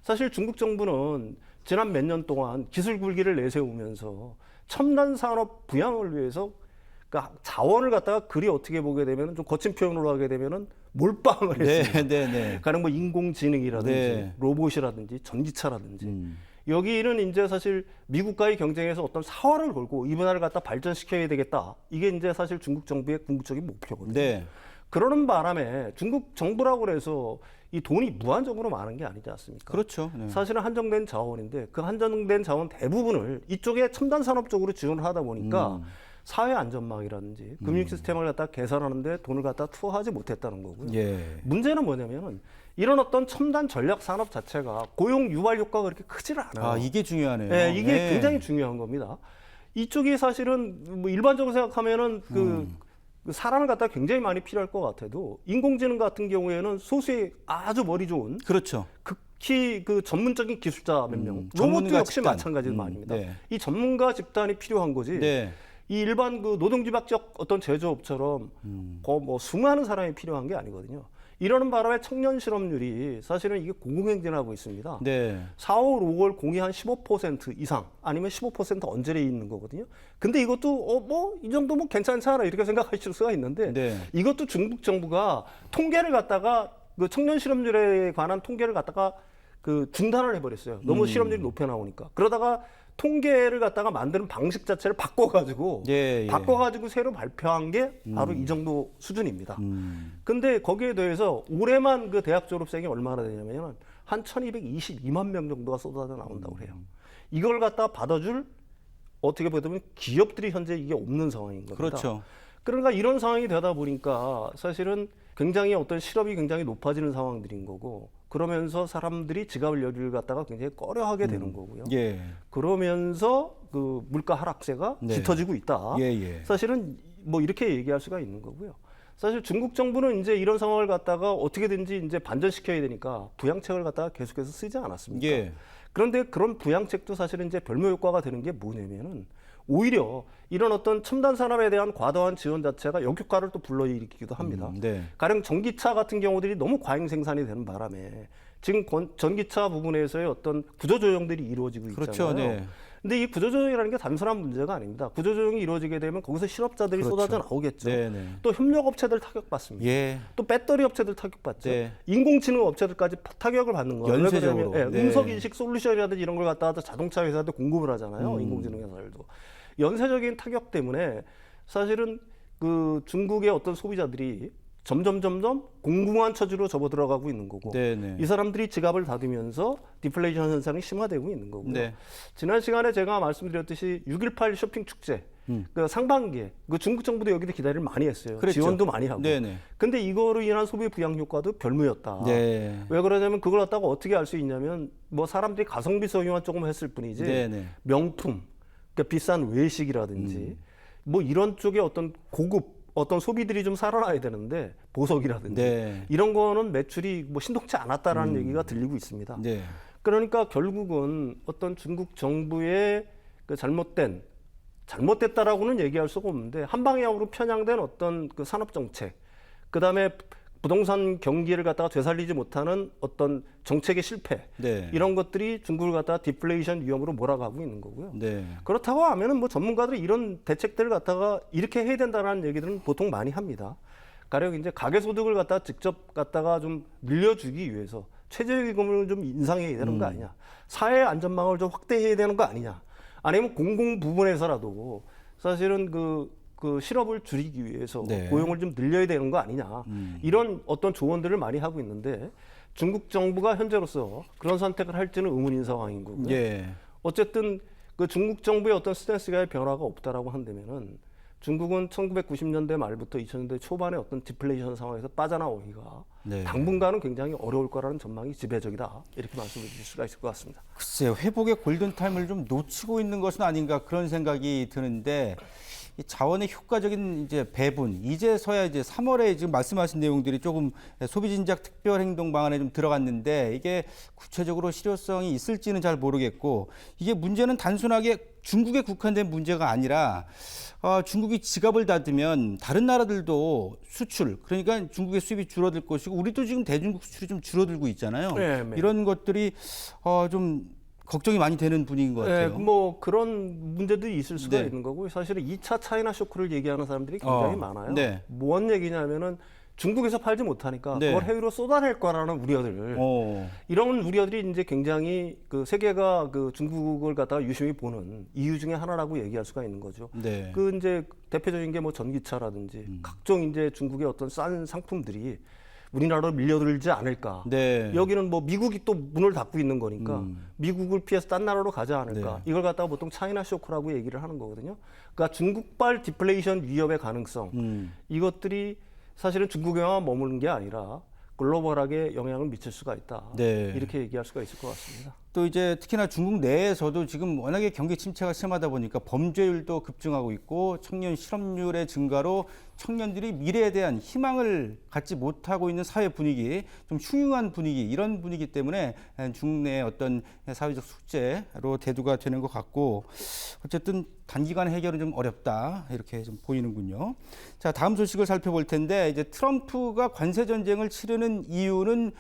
사실 중국 정부는 지난 몇 년 동안 기술 굴기를 내세우면서 첨단 산업 부양을 위해서 그러니까 자원을 갖다가 그리 어떻게 보게 되면 좀 거친 표현으로 하게 되면은 몰빵을 했습니다. 네. 가령 뭐 인공지능이라든지 네. 로봇이라든지 전기차라든지 여기는 이제 사실 미국과의 경쟁에서 어떤 사활을 걸고 이 분야를 갖다 발전시켜야 되겠다. 이게 이제 사실 중국 정부의 궁극적인 목표거든요. 네. 그러는 바람에 중국 정부라고 해서 이 돈이 무한정으로 많은 게 아니지 않습니까? 그렇죠. 네. 사실은 한정된 자원인데 그 한정된 자원 대부분을 이쪽에 첨단 산업 쪽으로 지원을 하다 보니까 사회 안전망이라든지 금융 시스템을 갖다 개선하는데 돈을 갖다 투하하지 못했다는 거고요. 예. 문제는 뭐냐면은 이런 어떤 첨단 전략 산업 자체가 고용 유발 효과가 그렇게 크지를 않아요. 아, 이게 중요하네요. 네, 이게 네. 굉장히 중요한 겁니다. 이쪽이 사실은 뭐 일반적으로 생각하면은 그 사람을 갖다 굉장히 많이 필요할 것 같아도 인공지능 같은 경우에는 소수의 아주 머리 좋은 그렇죠. 극히 그 전문적인 기술자 몇 명, 로봇도 전문가 역시 집단. 마찬가지로 말입니다. 네. 이 전문가 집단이 필요한 거지. 네. 이 일반 그 노동집약적 어떤 제조업처럼 뭐 수많은 사람이 필요한 게 아니거든요. 이러는 바람에 청년 실업률이 사실은 이게 고공행진하고 있습니다. 네. 4월, 5월 공이 한 15% 이상 아니면 15% 언저리에 있는 거거든요. 근데 이것도 뭐 이 정도 뭐 괜찮잖아 이렇게 생각하실 수가 있는데 네. 이것도 중국 정부가 통계를 갖다가 그 청년 실업률에 관한 통계를 갖다가 그 중단을 해버렸어요. 너무 실업률이 높여 나오니까. 그러다가 통계를 갖다가 만드는 방식 자체를 바꿔가지고 바꿔가지고 새로 발표한 게 바로 이 정도 수준입니다. 근데 거기에 대해서 올해만 그 대학 졸업생이 얼마나 되냐면 한 1222만 명 정도가 쏟아져 나온다고 해요. 이걸 갖다 받아줄 어떻게 보면 기업들이 현재 이게 없는 상황인 겁니다. 그렇죠. 그러니까 이런 상황이 되다 보니까 사실은 굉장히 어떤 실업이 굉장히 높아지는 상황들인 거고 그러면서 사람들이 지갑을 열기를 갖다가 굉장히 꺼려하게 되는 거고요. 예. 그러면서 그 물가 하락세가 네. 짙어지고 있다. 사실은 뭐 이렇게 얘기할 수가 있는 거고요. 사실 중국 정부는 이제 이런 상황을 갖다가 어떻게든지 이제 반전시켜야 되니까 부양책을 갖다가 계속해서 쓰지 않았습니까? 예. 그런데 그런 부양책도 사실은 이제 별모 효과가 되는 게 뭐냐면은 오히려 이런 어떤 첨단 산업에 대한 과도한 지원 자체가 역효과를 또 불러일으키기도 합니다. 네. 가령 전기차 같은 경우들이 너무 과잉 생산이 되는 바람에 지금 전기차 부분에서의 어떤 구조조정들이 이루어지고 있잖아요. 그렇죠. 네. 근데 이 구조조정이라는 게 단순한 문제가 아닙니다. 구조조정이 이루어지게 되면 거기서 실업자들이 그렇죠. 쏟아져 나오겠죠. 네네. 또 협력업체들 타격받습니다. 예. 또 배터리 업체들 타격받죠. 네. 인공지능 업체들까지 타격을 받는 거예요. 연쇄적으로. 네. 네. 음성인식 솔루션이라든지 이런 걸 갖다가 자동차 회사들 공급을 하잖아요. 인공지능 회사들도. 연쇄적인 타격 때문에 사실은 그 중국의 어떤 소비자들이 점점 공공한 처지로 접어들어가고 있는 거고 네네. 이 사람들이 지갑을 닫으면서 디플레이션 현상이 심화되고 있는 거고요. 네. 지난 시간에 제가 말씀드렸듯이 6.18 쇼핑 축제 그 상반기에 그 중국 정부도 여기도 기대를 많이 했어요. 그랬죠. 지원도 많이 하고. 네네. 근데 이거로 인한 소비 부양 효과도 별무였다. 네. 왜 그러냐면 그걸 갖다가 어떻게 알 수 있냐면 뭐 사람들이 가성비 소비만 조금 했을 뿐이지 네네. 명품, 그러니까 비싼 외식이라든지 뭐 이런 쪽에 어떤 고급 어떤 소비들이 좀 살아나야 되는데 보석이라든지 네. 이런 거는 매출이 뭐 신동치 않았다라는 얘기가 들리고 있습니다. 네. 그러니까 결국은 어떤 중국 정부의 그 잘못됐다라고는 얘기할 수가 없는데 한 방향으로 편향된 어떤 그 산업 정책, 그다음에 부동산 경기를 갖다가 되살리지 못하는 어떤 정책의 실패, 네. 이런 것들이 중국을 갖다가 디플레이션 위험으로 몰아가고 있는 거고요. 네. 그렇다고 하면은 뭐 전문가들이 이런 대책들을 갖다가 이렇게 해야 된다는 얘기들은 보통 많이 합니다. 가령 이제 가계소득을 갖다가 직접 갖다가 좀 늘려주기 위해서 최저임금을 좀 인상해야 되는 거 아니냐, 사회 안전망을 좀 확대해야 되는 거 아니냐, 아니면 공공 부분에서라도 사실은 그 실업을 줄이기 위해서 네. 고용을 좀 늘려야 되는 거 아니냐, 이런 어떤 조언들을 많이 하고 있는데 중국 정부가 현재로서 그런 선택을 할지는 의문인 상황인 거고요. 예. 어쨌든 그 중국 정부의 어떤 스탠스가 변화가 없다라고 한다면은 중국은 1990년대 말부터 2000년대 초반에 어떤 디플레이션 상황에서 빠져나오기가 네. 당분간은 굉장히 어려울 거라는 전망이 지배적이다, 이렇게 말씀을 드릴 수가 있을 것 같습니다. 글쎄요, 회복의 골든타임을 좀 놓치고 있는 것은 아닌가 그런 생각이 드는데, 이 자원의 효과적인 이제 배분, 이제서야 이제 3월에 지금 말씀하신 내용들이 조금 소비진작 특별행동 방안에 좀 들어갔는데 이게 구체적으로 실효성이 있을지는 잘 모르겠고, 이게 문제는 단순하게 중국에 국한된 문제가 아니라 중국이 지갑을 닫으면 다른 나라들도 수출, 그러니까 중국의 수입이 줄어들 것이고 우리도 지금 대중국 수출이 좀 줄어들고 있잖아요. 네, 네. 이런 것들이 좀 걱정이 많이 되는 분위기인 것 같아요. 네, 뭐 그런 문제들이 있을 수가 네. 있는 거고, 사실은 2차 차이나 쇼크를 얘기하는 사람들이 굉장히 많아요. 네. 뭔 얘기냐면은 중국에서 팔지 못하니까 네. 그걸 해외로 쏟아낼 거라는 우려들. 이런 우려들이 이제 굉장히 그 세계가 그 중국을 갖다가 유심히 보는 이유 중에 하나라고 얘기할 수가 있는 거죠. 네. 그 이제 대표적인 게 뭐 전기차라든지 각종 이제 중국의 어떤 싼 상품들이 우리나라로 밀려들지 않을까. 네. 여기는 뭐 미국이 또 문을 닫고 있는 거니까 미국을 피해서 딴 나라로 가지 않을까. 네. 이걸 갖다가 보통 차이나 쇼크라고 얘기를 하는 거거든요. 그러니까 중국발 디플레이션 위협의 가능성, 이것들이 사실은 중국에만 머무는 게 아니라 글로벌하게 영향을 미칠 수가 있다. 네. 이렇게 얘기할 수가 있을 것 같습니다. 또 이제 특히나 중국 내에서도 지금 워낙에 경기 침체가 심하다 보니까 범죄율도 급증하고 있고 청년 실업률의 증가로 청년들이 미래에 대한 희망을 갖지 못하고 있는 사회 분위기, 좀 흉흉한 분위기, 이런 분위기 때문에 중국 내의 어떤 사회적 숙제로 대두가 되는 것 같고, 어쨌든 단기간 해결은 좀 어렵다, 이렇게 좀 보이는군요. 자, 다음 소식을 살펴볼 텐데, 이제 트럼프가 관세 전쟁을 치르는 이유는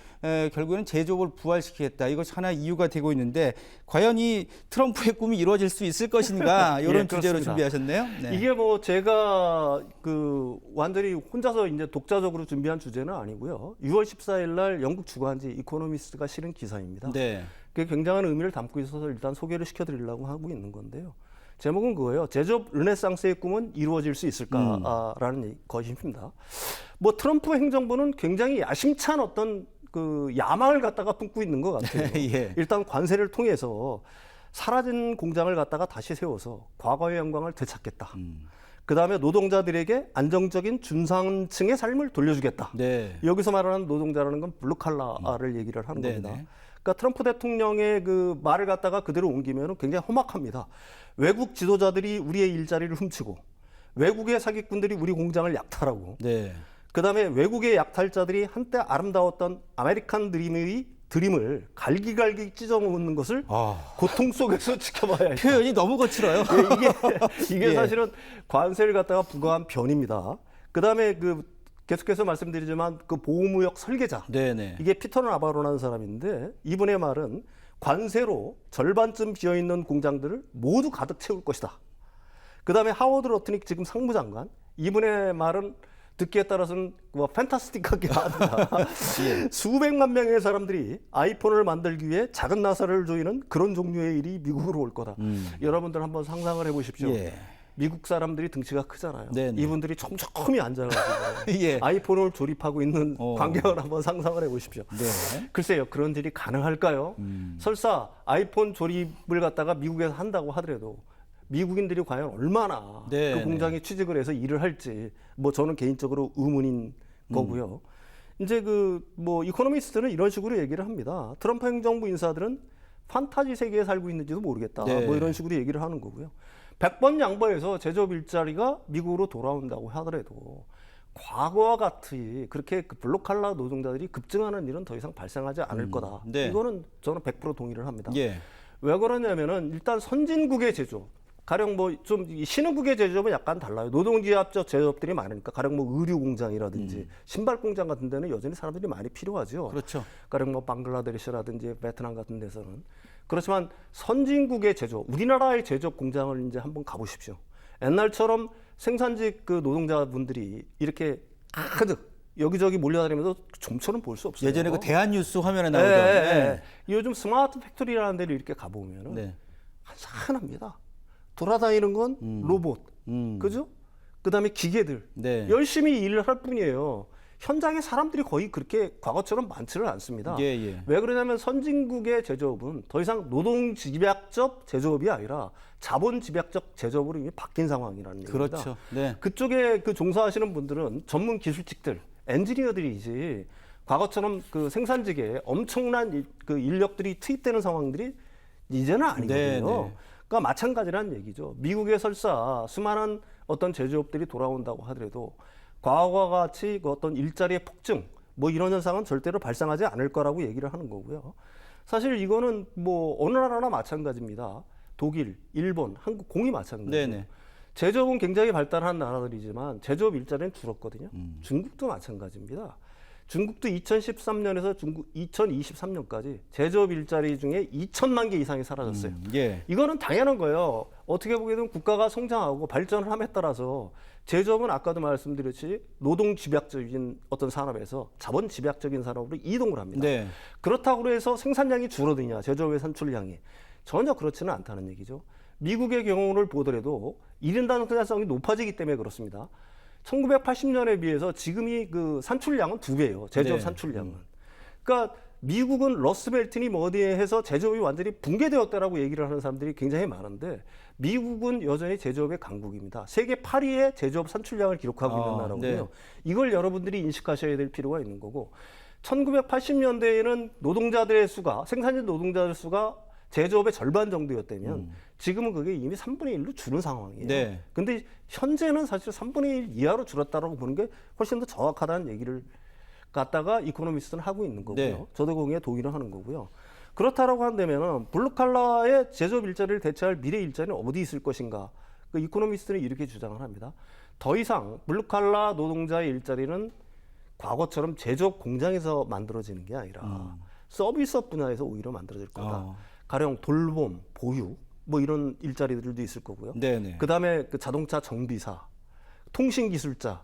결국에는 제조업을 부활시키겠다, 이것이 하나의 이유가 되고 있는데, 과연 이 트럼프의 꿈이 이루어질 수 있을 것인가, 이런 주제로 그렇습니다. 준비하셨네요. 네. 이게 뭐 제가 완전히 혼자서 이제 독자적으로 준비한 주제는 아니고요. 6월 14일 날 영국 주간지 이코노미스트가 실은 기사입니다. 네. 그게 굉장한 의미를 담고 있어서 일단 소개를 시켜드리려고 하고 있는 건데요. 제목은 그거예요. 제조업 르네상스의 꿈은 이루어질 수 있을까라는 것입니다. 뭐 트럼프 행정부는 굉장히 야심찬 어떤 그 야망을 갖다가 품고 있는 것 같아요. 예. 일단 관세를 통해서 사라진 공장을 갖다가 다시 세워서 과거의 영광을 되찾겠다. 그 다음에 노동자들에게 안정적인 중산층의 삶을 돌려주겠다. 네. 여기서 말하는 노동자라는 건 블루칼라를 얘기를 하는 네네. 겁니다. 그러니까 트럼프 대통령의 그 말을 갖다가 그대로 옮기면 굉장히 험악합니다. 외국 지도자들이 우리의 일자리를 훔치고, 외국의 사기꾼들이 우리 공장을 약탈하고, 네. 그 다음에 외국의 약탈자들이 한때 아름다웠던 아메리칸 드림을 갈기갈기 찢어먹는 것을 고통 속에서 지켜봐야 했다. 표현이 너무 거칠어요. 이게 예. 사실은 관세를 갖다가 부과한 변입니다. 그 다음에 계속해서 말씀드리지만 그 보호무역 설계자, 네네. 이게 피터 나바로라는 사람인데, 이분의 말은 관세로 절반쯤 비어있는 공장들을 모두 가득 채울 것이다. 그 다음에 하워드 러트닉 지금 상무장관, 이분의 말은 듣기에 따라서는 뭐 팬타스틱하게 합니다. 예. 수백만 명의 사람들이 아이폰을 만들기 위해 작은 나사를 조이는 그런 종류의 일이 미국으로 올 거다. 여러분들 한번 상상을 해보십시오. 예. 미국 사람들이 등치가 크잖아요. 네네. 이분들이 촘촘히 앉아가지고 예. 아이폰을 조립하고 있는 광경을 한번 상상을 해보십시오. 네. 글쎄요, 그런 일이 가능할까요? 설사 아이폰 조립을 갖다가 미국에서 한다고 하더라도 미국인들이 과연 얼마나 네, 그 공장에 취직을 해서 일을 할지 뭐 저는 개인적으로 의문인 거고요. 이제 그 뭐 이코노미스트는 이런 식으로 얘기를 합니다. 트럼프 행정부 인사들은 판타지 세계에 살고 있는지도 모르겠다. 네. 뭐 이런 식으로 얘기를 하는 거고요. 100번 양보해서 제조업 일자리가 미국으로 돌아온다고 하더라도 과거와 같이 그렇게 그 블루칼라 노동자들이 급증하는 일은 더 이상 발생하지 않을 거다. 네. 이거는 저는 100% 동의를 합니다. 예. 왜 그러냐면은 일단 선진국의 제조업, 가령 뭐 좀 신흥국의 제조업은 약간 달라요. 노동지압적 제조업들이 많으니까 가령 뭐 의류 공장이라든지 신발 공장 같은 데는 여전히 사람들이 많이 필요하죠. 그렇죠. 가령 뭐 방글라데시라든지 베트남 같은 데서는. 그렇지만 선진국의 제조업, 우리나라의 제조업 공장을 이제 한번 가보십시오. 옛날처럼 생산직 그 노동자분들이 이렇게 가득 여기저기 몰려다니면서 좀처럼 볼 수 없어요. 예전에 그 대한뉴스 화면에 나오던. 네. 요즘 스마트 팩토리라는 데를 이렇게 가보면은 네. 한산합니다. 돌아다니는 건 로봇, 그죠? 그다음에 기계들 네. 열심히 일을 할 뿐이에요. 현장에 사람들이 거의 그렇게 과거처럼 많지는 않습니다. 예, 예. 왜 그러냐면 선진국의 제조업은 더 이상 노동 집약적 제조업이 아니라 자본 집약적 제조업으로 이미 바뀐 상황이라는 얘기입니다. 그렇죠. 네. 그쪽에 그 종사하시는 분들은 전문 기술직들, 엔지니어들이지 과거처럼 그 생산직에 엄청난 그 인력들이 투입되는 상황들이 이제는 아니거든요. 네, 네. 그러니까 마찬가지라는 얘기죠. 미국에 설사 수많은 어떤 제조업들이 돌아온다고 하더라도 과거와 같이 그 어떤 일자리의 폭증 뭐 이런 현상은 절대로 발생하지 않을 거라고 얘기를 하는 거고요. 사실 이거는 뭐 어느 나라나 마찬가지입니다. 독일, 일본, 한국, 공이 마찬가지예요. 네네. 제조업은 굉장히 발달한 나라들이지만 제조업 일자리는 줄었거든요. 중국도 마찬가지입니다. 중국도 2013년에서 2023년까지 제조업 일자리 중에 2천만 개 이상이 사라졌어요. 예. 이거는 당연한 거예요. 어떻게 보게든 국가가 성장하고 발전을 함에 따라서 제조업은 아까도 말씀드렸듯이 노동 집약적인 어떤 산업에서 자본 집약적인 산업으로 이동을 합니다. 네. 그렇다고 해서 생산량이 줄어드냐, 제조업의 산출량이. 전혀 그렇지는 않다는 얘기죠. 미국의 경우를 보더라도 1인 단위 생산성이 높아지기 때문에 그렇습니다. 1980년에 비해서 지금이 그 산출량은 2배예요. 제조업 네. 산출량은. 그러니까 미국은 러스트벨트니 뭐 어디에 해서 제조업이 완전히 붕괴되었다라고 얘기를 하는 사람들이 굉장히 많은데 미국은 여전히 제조업의 강국입니다. 세계 8위의 제조업 산출량을 기록하고 있는 나라고요. 네. 이걸 여러분들이 인식하셔야 될 필요가 있는 거고 1980년대에는 노동자들의 수가 생산직 노동자들 수가 제조업의 절반 정도였다면 지금은 그게 이미 3분의 1로 줄은 상황이에요. 네. 근데 현재는 사실 3분의 1 이하로 줄었다라고 보는 게 훨씬 더 정확하다는 얘기를 갖다가 이코노미스트는 하고 있는 거고요. 네. 저도 거기에 동의를 하는 거고요. 그렇다라고 한다면은 블루칼라의 제조업 일자리를 대체할 미래 일자리는 어디 있을 것인가? 그 이코노미스트는 이렇게 주장을 합니다. 더 이상 블루칼라 노동자의 일자리는 과거처럼 제조업 공장에서 만들어지는 게 아니라 서비스업 분야에서 오히려 만들어질 거다. 가령 돌봄, 보육 뭐 이런 일자리들도 있을 거고요. 네네. 그다음에 그 자동차 정비사, 통신 기술자,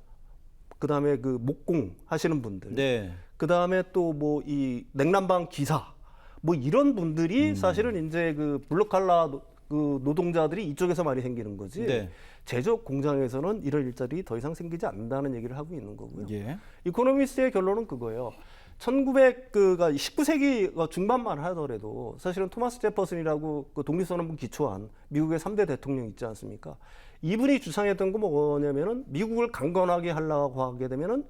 그다음에 그 목공 하시는 분들, 네. 그다음에 또 뭐 이 냉난방 기사, 뭐 이런 분들이 사실은 이제 그 블루칼라 그 노동자들이 이쪽에서 많이 생기는 거지. 네. 제조업 공장에서는 이런 일자리 더 이상 생기지 않는다는 얘기를 하고 있는 거고요. 예. 이코노미스트의 결론은 그거예요. 19세기 중반만 하더라도 사실은 토마스 제퍼슨이라고 그 독립선언문 기초한 미국의 3대 대통령 있지 않습니까? 이분이 주장했던 거 뭐냐면은 미국을 강건하게 하려고 하게 되면은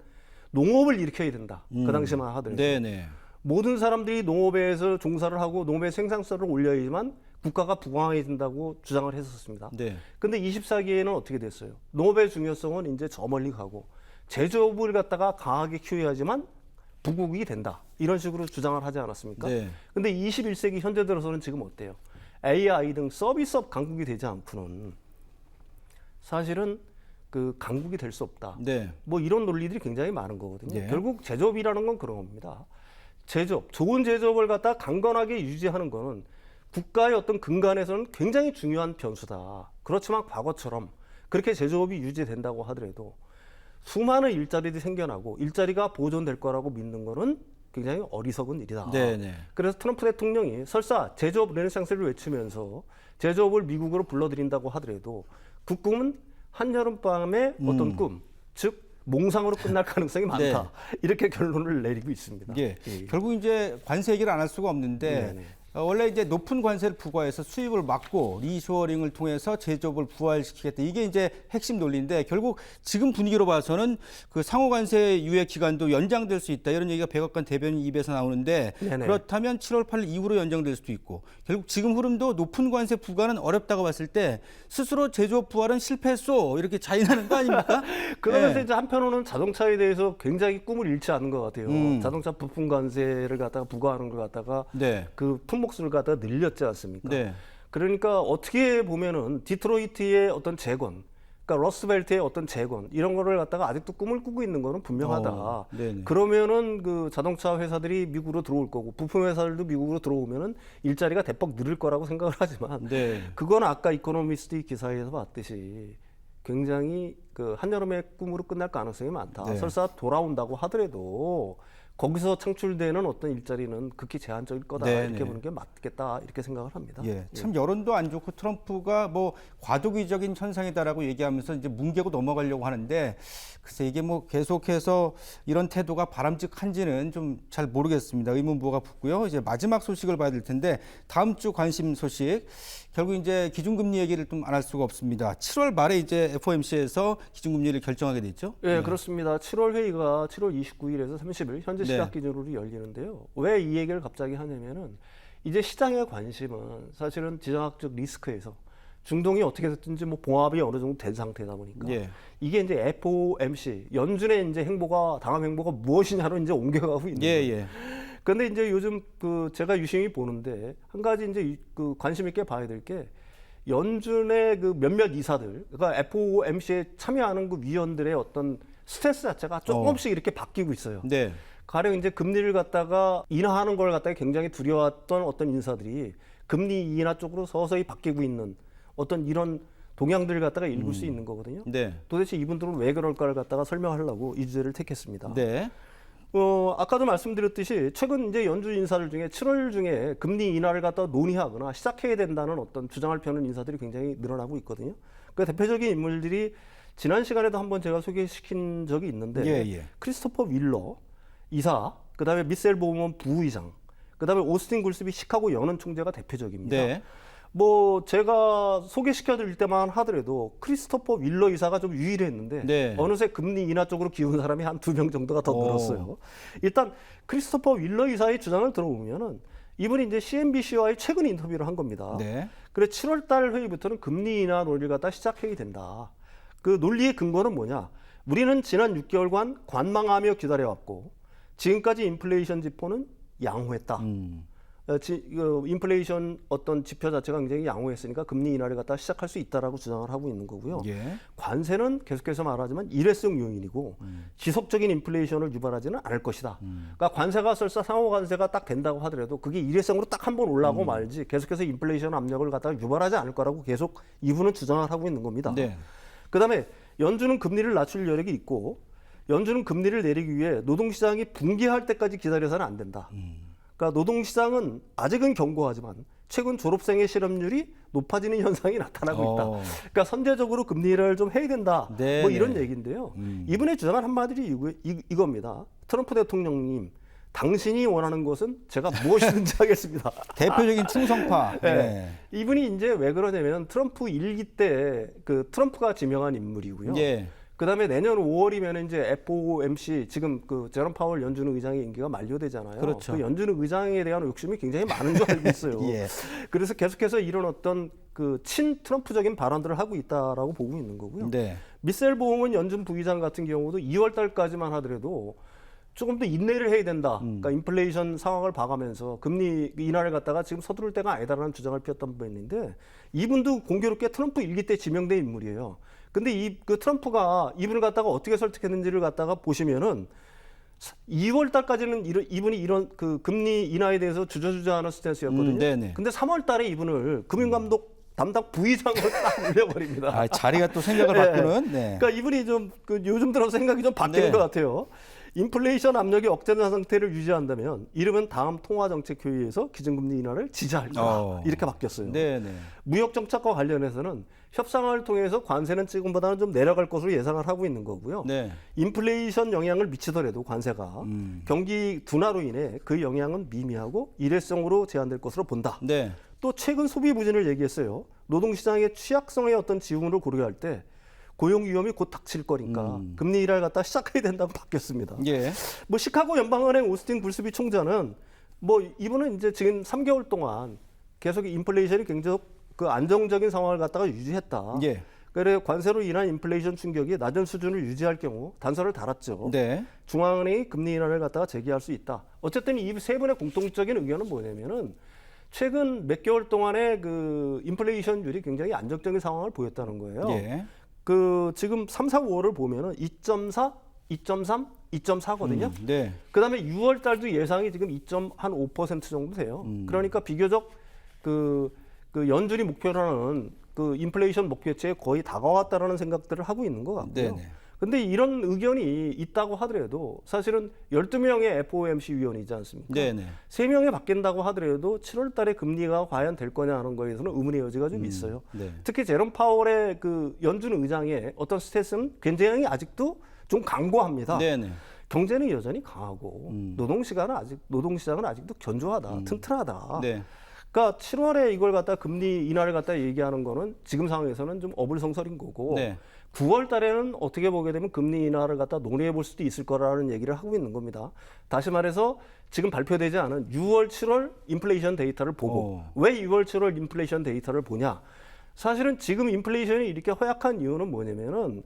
농업을 일으켜야 된다. 그 당시만 하더라도. 네네. 모든 사람들이 농업에서 종사를 하고 농업의 생산성을 올려야지만 국가가 부강해진다고 주장을 했었습니다. 네. 근데 24기에는 어떻게 됐어요? 농업의 중요성은 이제 저 멀리 가고 제조업을 갖다가 강하게 키워야지만 부국이 된다. 이런 식으로 주장을 하지 않았습니까? 네. 근데 21세기 현재 들어서는 지금 어때요? AI 등 서비스업 강국이 되지 않고는 사실은 그 강국이 될 수 없다. 네. 뭐 이런 논리들이 굉장히 많은 거거든요. 네. 결국 제조업이라는 건 그런 겁니다. 제조업, 좋은 제조업을 갖다 강건하게 유지하는 거는 국가의 어떤 근간에서는 굉장히 중요한 변수다. 그렇지만 과거처럼 그렇게 제조업이 유지된다고 하더라도 수많은 일자리들이 생겨나고 일자리가 보존될 거라고 믿는 거는 굉장히 어리석은 일이다. 네네. 그래서 트럼프 대통령이 설사 제조업 르네상스를 외치면서 제조업을 미국으로 불러들인다고 하더라도 그 꿈은 한여름밤의 어떤 꿈, 즉 몽상으로 끝날 가능성이 많다. 네. 이렇게 결론을 내리고 있습니다. 예. 결국 이제 관세 얘기를 안 할 수가 없는데 네네. 원래 이제 높은 관세를 부과해서 수입을 막고 리쇼어링을 통해서 제조업을 부활시키겠다. 이게 이제 핵심 논리인데 결국 지금 분위기로 봐서는 그 상호 관세 유예 기간도 연장될 수 있다. 이런 얘기가 백악관 대변인 입에서 나오는데 네네. 그렇다면 7월 8일 이후로 연장될 수도 있고 결국 지금 흐름도 높은 관세 부과는 어렵다고 봤을 때 스스로 제조업 부활은 실패했어. 이렇게 자인하는 거 아닙니까? 그러면서 네. 이제 한편으로는 자동차에 대해서 굉장히 꿈을 잃지 않은 것 같아요. 자동차 부품 관세를 갖다가 부과하는 걸 갖다가 네. 그 품목수를 갖다가 늘렸지 않습니까? 네. 그러니까 어떻게 보면은 디트로이트의 어떤 재건, 그러니까 러스트벨트의 어떤 재건 이런 거를 갖다가 아직도 꿈을 꾸고 있는 거는 분명하다. 네네. 그러면은 그 자동차 회사들이 미국으로 들어올 거고 부품 회사들도 미국으로 들어오면은 일자리가 대폭 늘을 거라고 생각을 하지만 네. 그건 아까 이코노미스트 기사에서 봤듯이 굉장히 그 한여름의 꿈으로 끝날 가능성이 많다. 네. 설사 돌아온다고 하더라도 거기서 창출되는 어떤 일자리는 극히 제한적일 거다. 네네. 이렇게 보는 게 맞겠다. 이렇게 생각을 합니다. 예, 참 여론도 안 좋고 트럼프가 뭐 과도기적인 현상이다라고 얘기하면서 이제 뭉개고 넘어가려고 하는데 글쎄 이게 뭐 계속해서 이런 태도가 바람직한지는 좀 잘 모르겠습니다. 의문부호가 붙고요. 이제 마지막 소식을 봐야 될 텐데 다음 주 관심 소식 결국 이제 기준금리 얘기를 좀 안 할 수가 없습니다. 7월 말에 이제 FOMC에서 기준금리를 결정하게 됐죠. 예, 그렇습니다. 7월 회의가 7월 29일에서 30일 현재 시각 네. 기준으로 열리는데요. 왜 이 얘기를 갑자기 하냐면은 이제 시장의 관심은 사실은 지정학적 리스크에서 중동이 어떻게 됐든지 뭐 봉합이 어느 정도 된 상태다 보니까 예. 이게 이제 FOMC 연준의 이제 행보가 당한 행보가 무엇이냐로 이제 옮겨가고 있는 거예요. 예. 그런데 이제 요즘 그 제가 유심히 보는데 한 가지 이제 그 관심 있게 봐야 될 게 연준의 그 몇몇 이사들, 그러니까 FOMC에 참여하는 그 위원들의 어떤 스탠스 자체가 조금씩 이렇게 바뀌고 있어요. 네. 가령 이제 금리를 갖다가 인하하는 걸 갖다가 굉장히 두려웠던 어떤 인사들이 금리 인하 쪽으로 서서히 바뀌고 있는 어떤 이런 동향들을 갖다가 읽을 수 있는 거거든요. 네. 도대체 이분들은 왜 그럴까를 갖다가 설명하려고 이 주제를 택했습니다. 네. 아까도 말씀드렸듯이 최근 이제 연준 인사들 중에 7월 중에 금리 인하를 갖다 논의하거나 시작해야 된다는 어떤 주장을 펴는 인사들이 굉장히 늘어나고 있거든요. 그 대표적인 인물들이 지난 시간에도 한번 제가 소개시킨 적이 있는데 크리스토퍼 윌러 이사, 그다음에 미셀 보우먼 부의장, 그다음에 오스틴 굴스비 시카고 연은 총재가 대표적입니다. 네. 뭐 제가 소개시켜드릴 때만 하더라도 크리스토퍼 윌러 이사가 좀 유일했는데 네. 어느새 금리 인하 쪽으로 기운 사람이 한 2명 정도가 더 늘었어요. 일단 크리스토퍼 윌러 이사의 주장을 들어보면은 이분이 이제 CNBC와의 최근 인터뷰를 한 겁니다. 네. 그래 7월 달 회의부터는 금리 인하 논의를 갖다 시작해야 된다. 그 논리의 근거는 뭐냐? 우리는 지난 6개월간 관망하며 기다려왔고 지금까지 인플레이션 지표는 양호했다. 인플레이션 어떤 지표 자체가 굉장히 양호했으니까 금리 인하를 갖다 시작할 수 있다라고 주장을 하고 있는 거고요. 관세는 계속해서 말하지만 일회성 요인이고 지속적인 인플레이션을 유발하지는 않을 것이다. 그러니까 관세가 설사 상호 관세가 딱 된다고 하더라도 그게 일회성으로 딱 한 번 올라가고 말지 계속해서 인플레이션 압력을 갖다가 유발하지 않을 거라고 계속 이분은 주장을 하고 있는 겁니다. 그다음에 연준은 금리를 낮출 여력이 있고 연준은 금리를 내리기 위해 노동시장이 붕괴할 때까지 기다려서는 안 된다. 그러니까 노동시장은 아직은 견고하지만 최근 졸업생의 실업률이 높아지는 현상이 나타나고 있다. 그러니까 선제적으로 금리를 좀 해야 된다. 뭐 이런 얘기인데요. 이분의 주장은 한마디로 이겁니다. 트럼프 대통령님, 당신이 원하는 것은 제가 무엇이든지 하겠습니다. 대표적인 충성파. 네. 이분이 이제 왜 그러냐면 트럼프 1기 때 그 트럼프가 지명한 인물이고요. 그다음에 내년 5월이면 이제 FOMC 지금 그 제롬 파월 연준 의장의 임기가 만료되잖아요. 그렇죠. 그 연준 의장에 대한 욕심이 굉장히 많은 줄 알고 있어요. 그래서 계속해서 이런 어떤 그 친 트럼프적인 발언들을 하고 있다라고 보고 있는 거고요. 미셀 보응은 연준 부의장 같은 경우도 2월 달까지만 하더라도 조금 더 인내를 해야 된다. 그러니까 인플레이션 상황을 봐가면서 금리 인하를 갖다가 지금 서두를 때가 아니다라는 주장을 폈던 분인데 이분도 공교롭게 트럼프 1기 때 지명된 인물이에요. 근데 그 트럼프가 이분을 갖다가 어떻게 설득했는지를 갖다가 보시면은 2월 달까지는 이분이 이런 그 금리 인하에 대해서 주저주저하는 스탠스였거든요. 근데 3월 달에 이분을 금융감독 담당 부의장으로 딱 올려버립니다. 자리가 또 생각을 바꾸는. 그러니까 이분이 좀 그 요즘 들어서 생각이 좀 바뀌는 것 같아요. 인플레이션 압력이 억제된 상태를 유지한다면 이르면 다음 통화정책회의에서 기준금리 인하를 지지할 거다. 이렇게 바뀌었어요. 네네. 무역정책과 관련해서는 협상을 통해서 관세는 지금보다는 좀 내려갈 것으로 예상을 하고 있는 거고요. 네. 인플레이션 영향을 미치더라도 관세가 경기 둔화로 인해 그 영향은 미미하고 일회성으로 제한될 것으로 본다. 네. 또 최근 소비 부진을 얘기했어요. 노동시장의 취약성의 어떤 지원을 고려할 때 고용 위험이 곧 닥칠 거니까 금리 인하를 갖다 시작해야 된다고 바뀌었습니다. 예. 뭐 시카고 연방은행 오스틴 불스비 총재는 뭐 이분은 이제 지금 3개월 동안 계속 인플레이션이 굉장히 그 안정적인 상황을 갖다가 유지했다. 예. 그래 관세로 인한 인플레이션 충격이 낮은 수준을 유지할 경우 단서를 달았죠. 네. 중앙은행이 금리 인하를 갖다가 재개할 수 있다. 어쨌든 이 세 분의 공통적인 의견은 뭐냐면은 최근 몇 개월 동안의 그 인플레이션율이 굉장히 안정적인 상황을 보였다는 거예요. 예. 그 지금 3, 4, 5월을 보면은 2.4, 2.3, 2.4거든요. 네. 그다음에 6월 달도 예상이 지금 2.5% 정도 돼요. 그러니까 비교적 그 연준이 목표로 하는 그 인플레이션 목표치에 거의 다가왔다라는 생각들을 하고 있는 것 같고요. 네네. 근데 이런 의견이 있다고 하더라도 사실은 12명의 FOMC 위원이지 않습니까? 네네. 3명이 바뀐다고 하더라도 7월 달에 금리가 과연 될 거냐 하는 거에서는 의문의 여지가 좀 있어요. 네. 특히 제롬 파월의 그 연준 의장의 어떤 스탠스는 굉장히 아직도 좀 강고합니다. 네네. 경제는 여전히 강하고 노동시장은 아직도 견조하다, 튼튼하다. 네. 그러니까 7월에 이걸 갖다 금리 인하를 갖다 얘기하는 거는 지금 상황에서는 좀 어불성설인 거고 네. 9월 달에는 어떻게 보게 되면 금리 인하를 갖다 논의해 볼 수도 있을 거라는 얘기를 하고 있는 겁니다. 다시 말해서 지금 발표되지 않은 6월, 7월 인플레이션 데이터를 보고 왜 6월, 7월 인플레이션 데이터를 보냐? 사실은 지금 인플레이션이 이렇게 허약한 이유는 뭐냐면은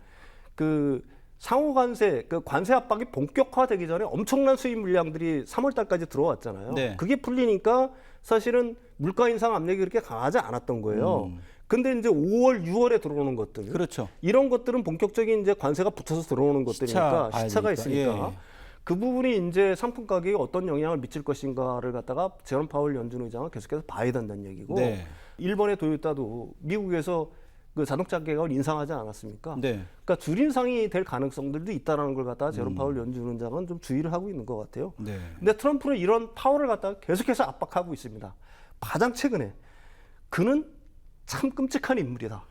그 상호 관세, 그 관세 압박이 본격화되기 전에 엄청난 수입 물량들이 3월 달까지 들어왔잖아요. 네. 그게 풀리니까 사실은 물가 인상 압력이 그렇게 강하지 않았던 거예요. 근데 이제 5월, 6월에 들어오는 것들, 그렇죠. 이런 것들은 본격적인 이제 관세가 붙어서 들어오는 것들이니까 시차가 있으니까 예. 그 부분이 이제 상품 가격에 어떤 영향을 미칠 것인가를 갖다가 제롬 파월 연준 의장은 계속해서 봐야 된다는 얘기고, 네. 일본의 도요타도 미국에서 그 자동차 가격을 인상하지 않았습니까? 네. 그러니까 줄 인상이 될 가능성들도 있다라는 걸 갖다가 제롬 파월 연준 의장은 좀 주의를 하고 있는 것 같아요. 네. 근데 트럼프는 이런 파월을 갖다가 계속해서 압박하고 있습니다. 가장 최근에 그는 참 끔찍한 인물이다.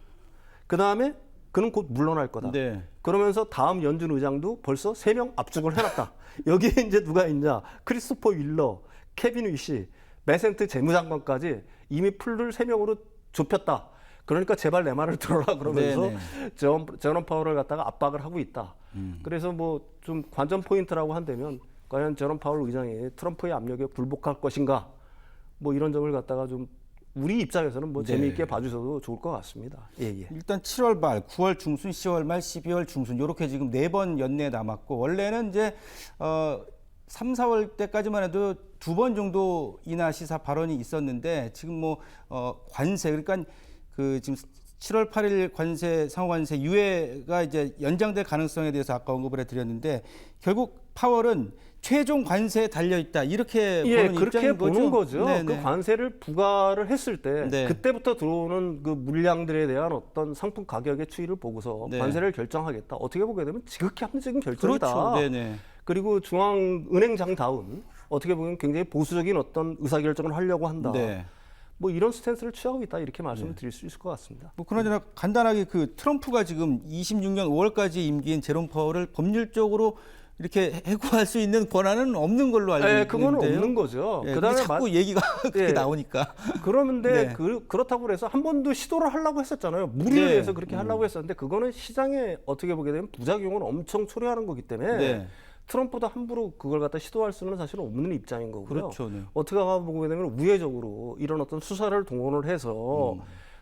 그 다음에 그는 곧 물러날 거다. 네. 그러면서 다음 연준 의장도 벌써 3명 압축을 해놨다. 여기에 이제 누가 있냐? 크리스토퍼 윌러, 케빈 위시, 베센트 재무장관까지 이미 풀을 3명으로 좁혔다. 그러니까 제발 내 말을 들어라 그러면서 제롬 파월을 갖다가 압박을 하고 있다. 그래서 뭐 좀 관전 포인트라고 한다면 과연 제롬 파월 의장이 트럼프의 압력에 굴복할 것인가? 뭐 이런 점을 갖다가 좀 우리 입장에서는 뭐 재미있게 봐주셔도 좋을 것 같습니다. 예. 일단 7월 말, 9월 중순, 10월 말, 12월 중순 이렇게 지금 4번 연내 남았고 원래는 이제 3, 4월 때까지만 해도 2번 정도 인하 시사 발언이 있었는데 지금 뭐 관세 그러니까 그 지금 7월 8일 관세 상호관세 유예가 이제 연장될 가능성에 대해서 아까 언급을 해드렸는데 결국 파월은 최종 관세에 달려 있다 이렇게 보는 그렇게 입장인 보는 거죠. 네네. 그 관세를 부과를 했을 때 네. 그때부터 들어오는 그 물량들에 대한 어떤 상품 가격의 추이를 보고서 네. 관세를 결정하겠다. 어떻게 보게 되면 지극히 합리적인 결정이다. 그렇죠. 네네. 그리고 중앙은행장다운 어떻게 보면 굉장히 보수적인 어떤 의사결정을 하려고 한다. 네. 뭐 이런 스탠스를 취하고 있다 이렇게 말씀을 드릴 수 있을 것 같습니다. 뭐 그러나 간단하게 그 트럼프가 지금 26년 5월까지 임기인 제롬 파월을 법률적으로 이렇게 해고할 수 있는 권한은 없는 걸로 알고 있는데요. 그건 없는 거죠. 예, 그다음에 자꾸 얘기가 그렇게 나오니까. 그런데 네. 그렇다고 해서 한 번도 시도를 하려고 했었잖아요. 무리를 해서 그렇게 하려고 했었는데 그거는 시장에 어떻게 보게 되면 부작용을 엄청 초래하는 거기 때문에 네. 트럼프도 함부로 그걸 갖다 시도할 수는 사실은 없는 입장인 거고요. 그렇죠. 네. 어떻게 보게 되면 우회적으로 이런 어떤 수사를 동원을 해서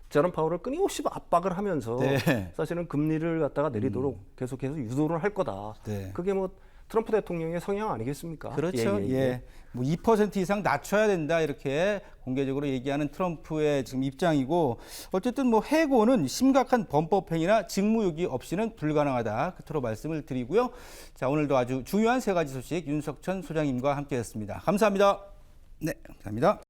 제롬 파월을 끊임없이 압박을 하면서 네. 사실은 금리를 갖다가 내리도록 계속해서 유도를 할 거다. 네. 그게 뭐 트럼프 대통령의 성향 아니겠습니까? 그렇죠. 예. 뭐 2% 이상 낮춰야 된다 이렇게 공개적으로 얘기하는 트럼프의 지금 입장이고 어쨌든 뭐 해고는 심각한 범법행위나 직무유기 없이는 불가능하다. 끝으로 말씀을 드리고요. 자, 오늘도 아주 중요한 3가지 소식 윤석천 소장님과 함께했습니다. 감사합니다. 네, 감사합니다.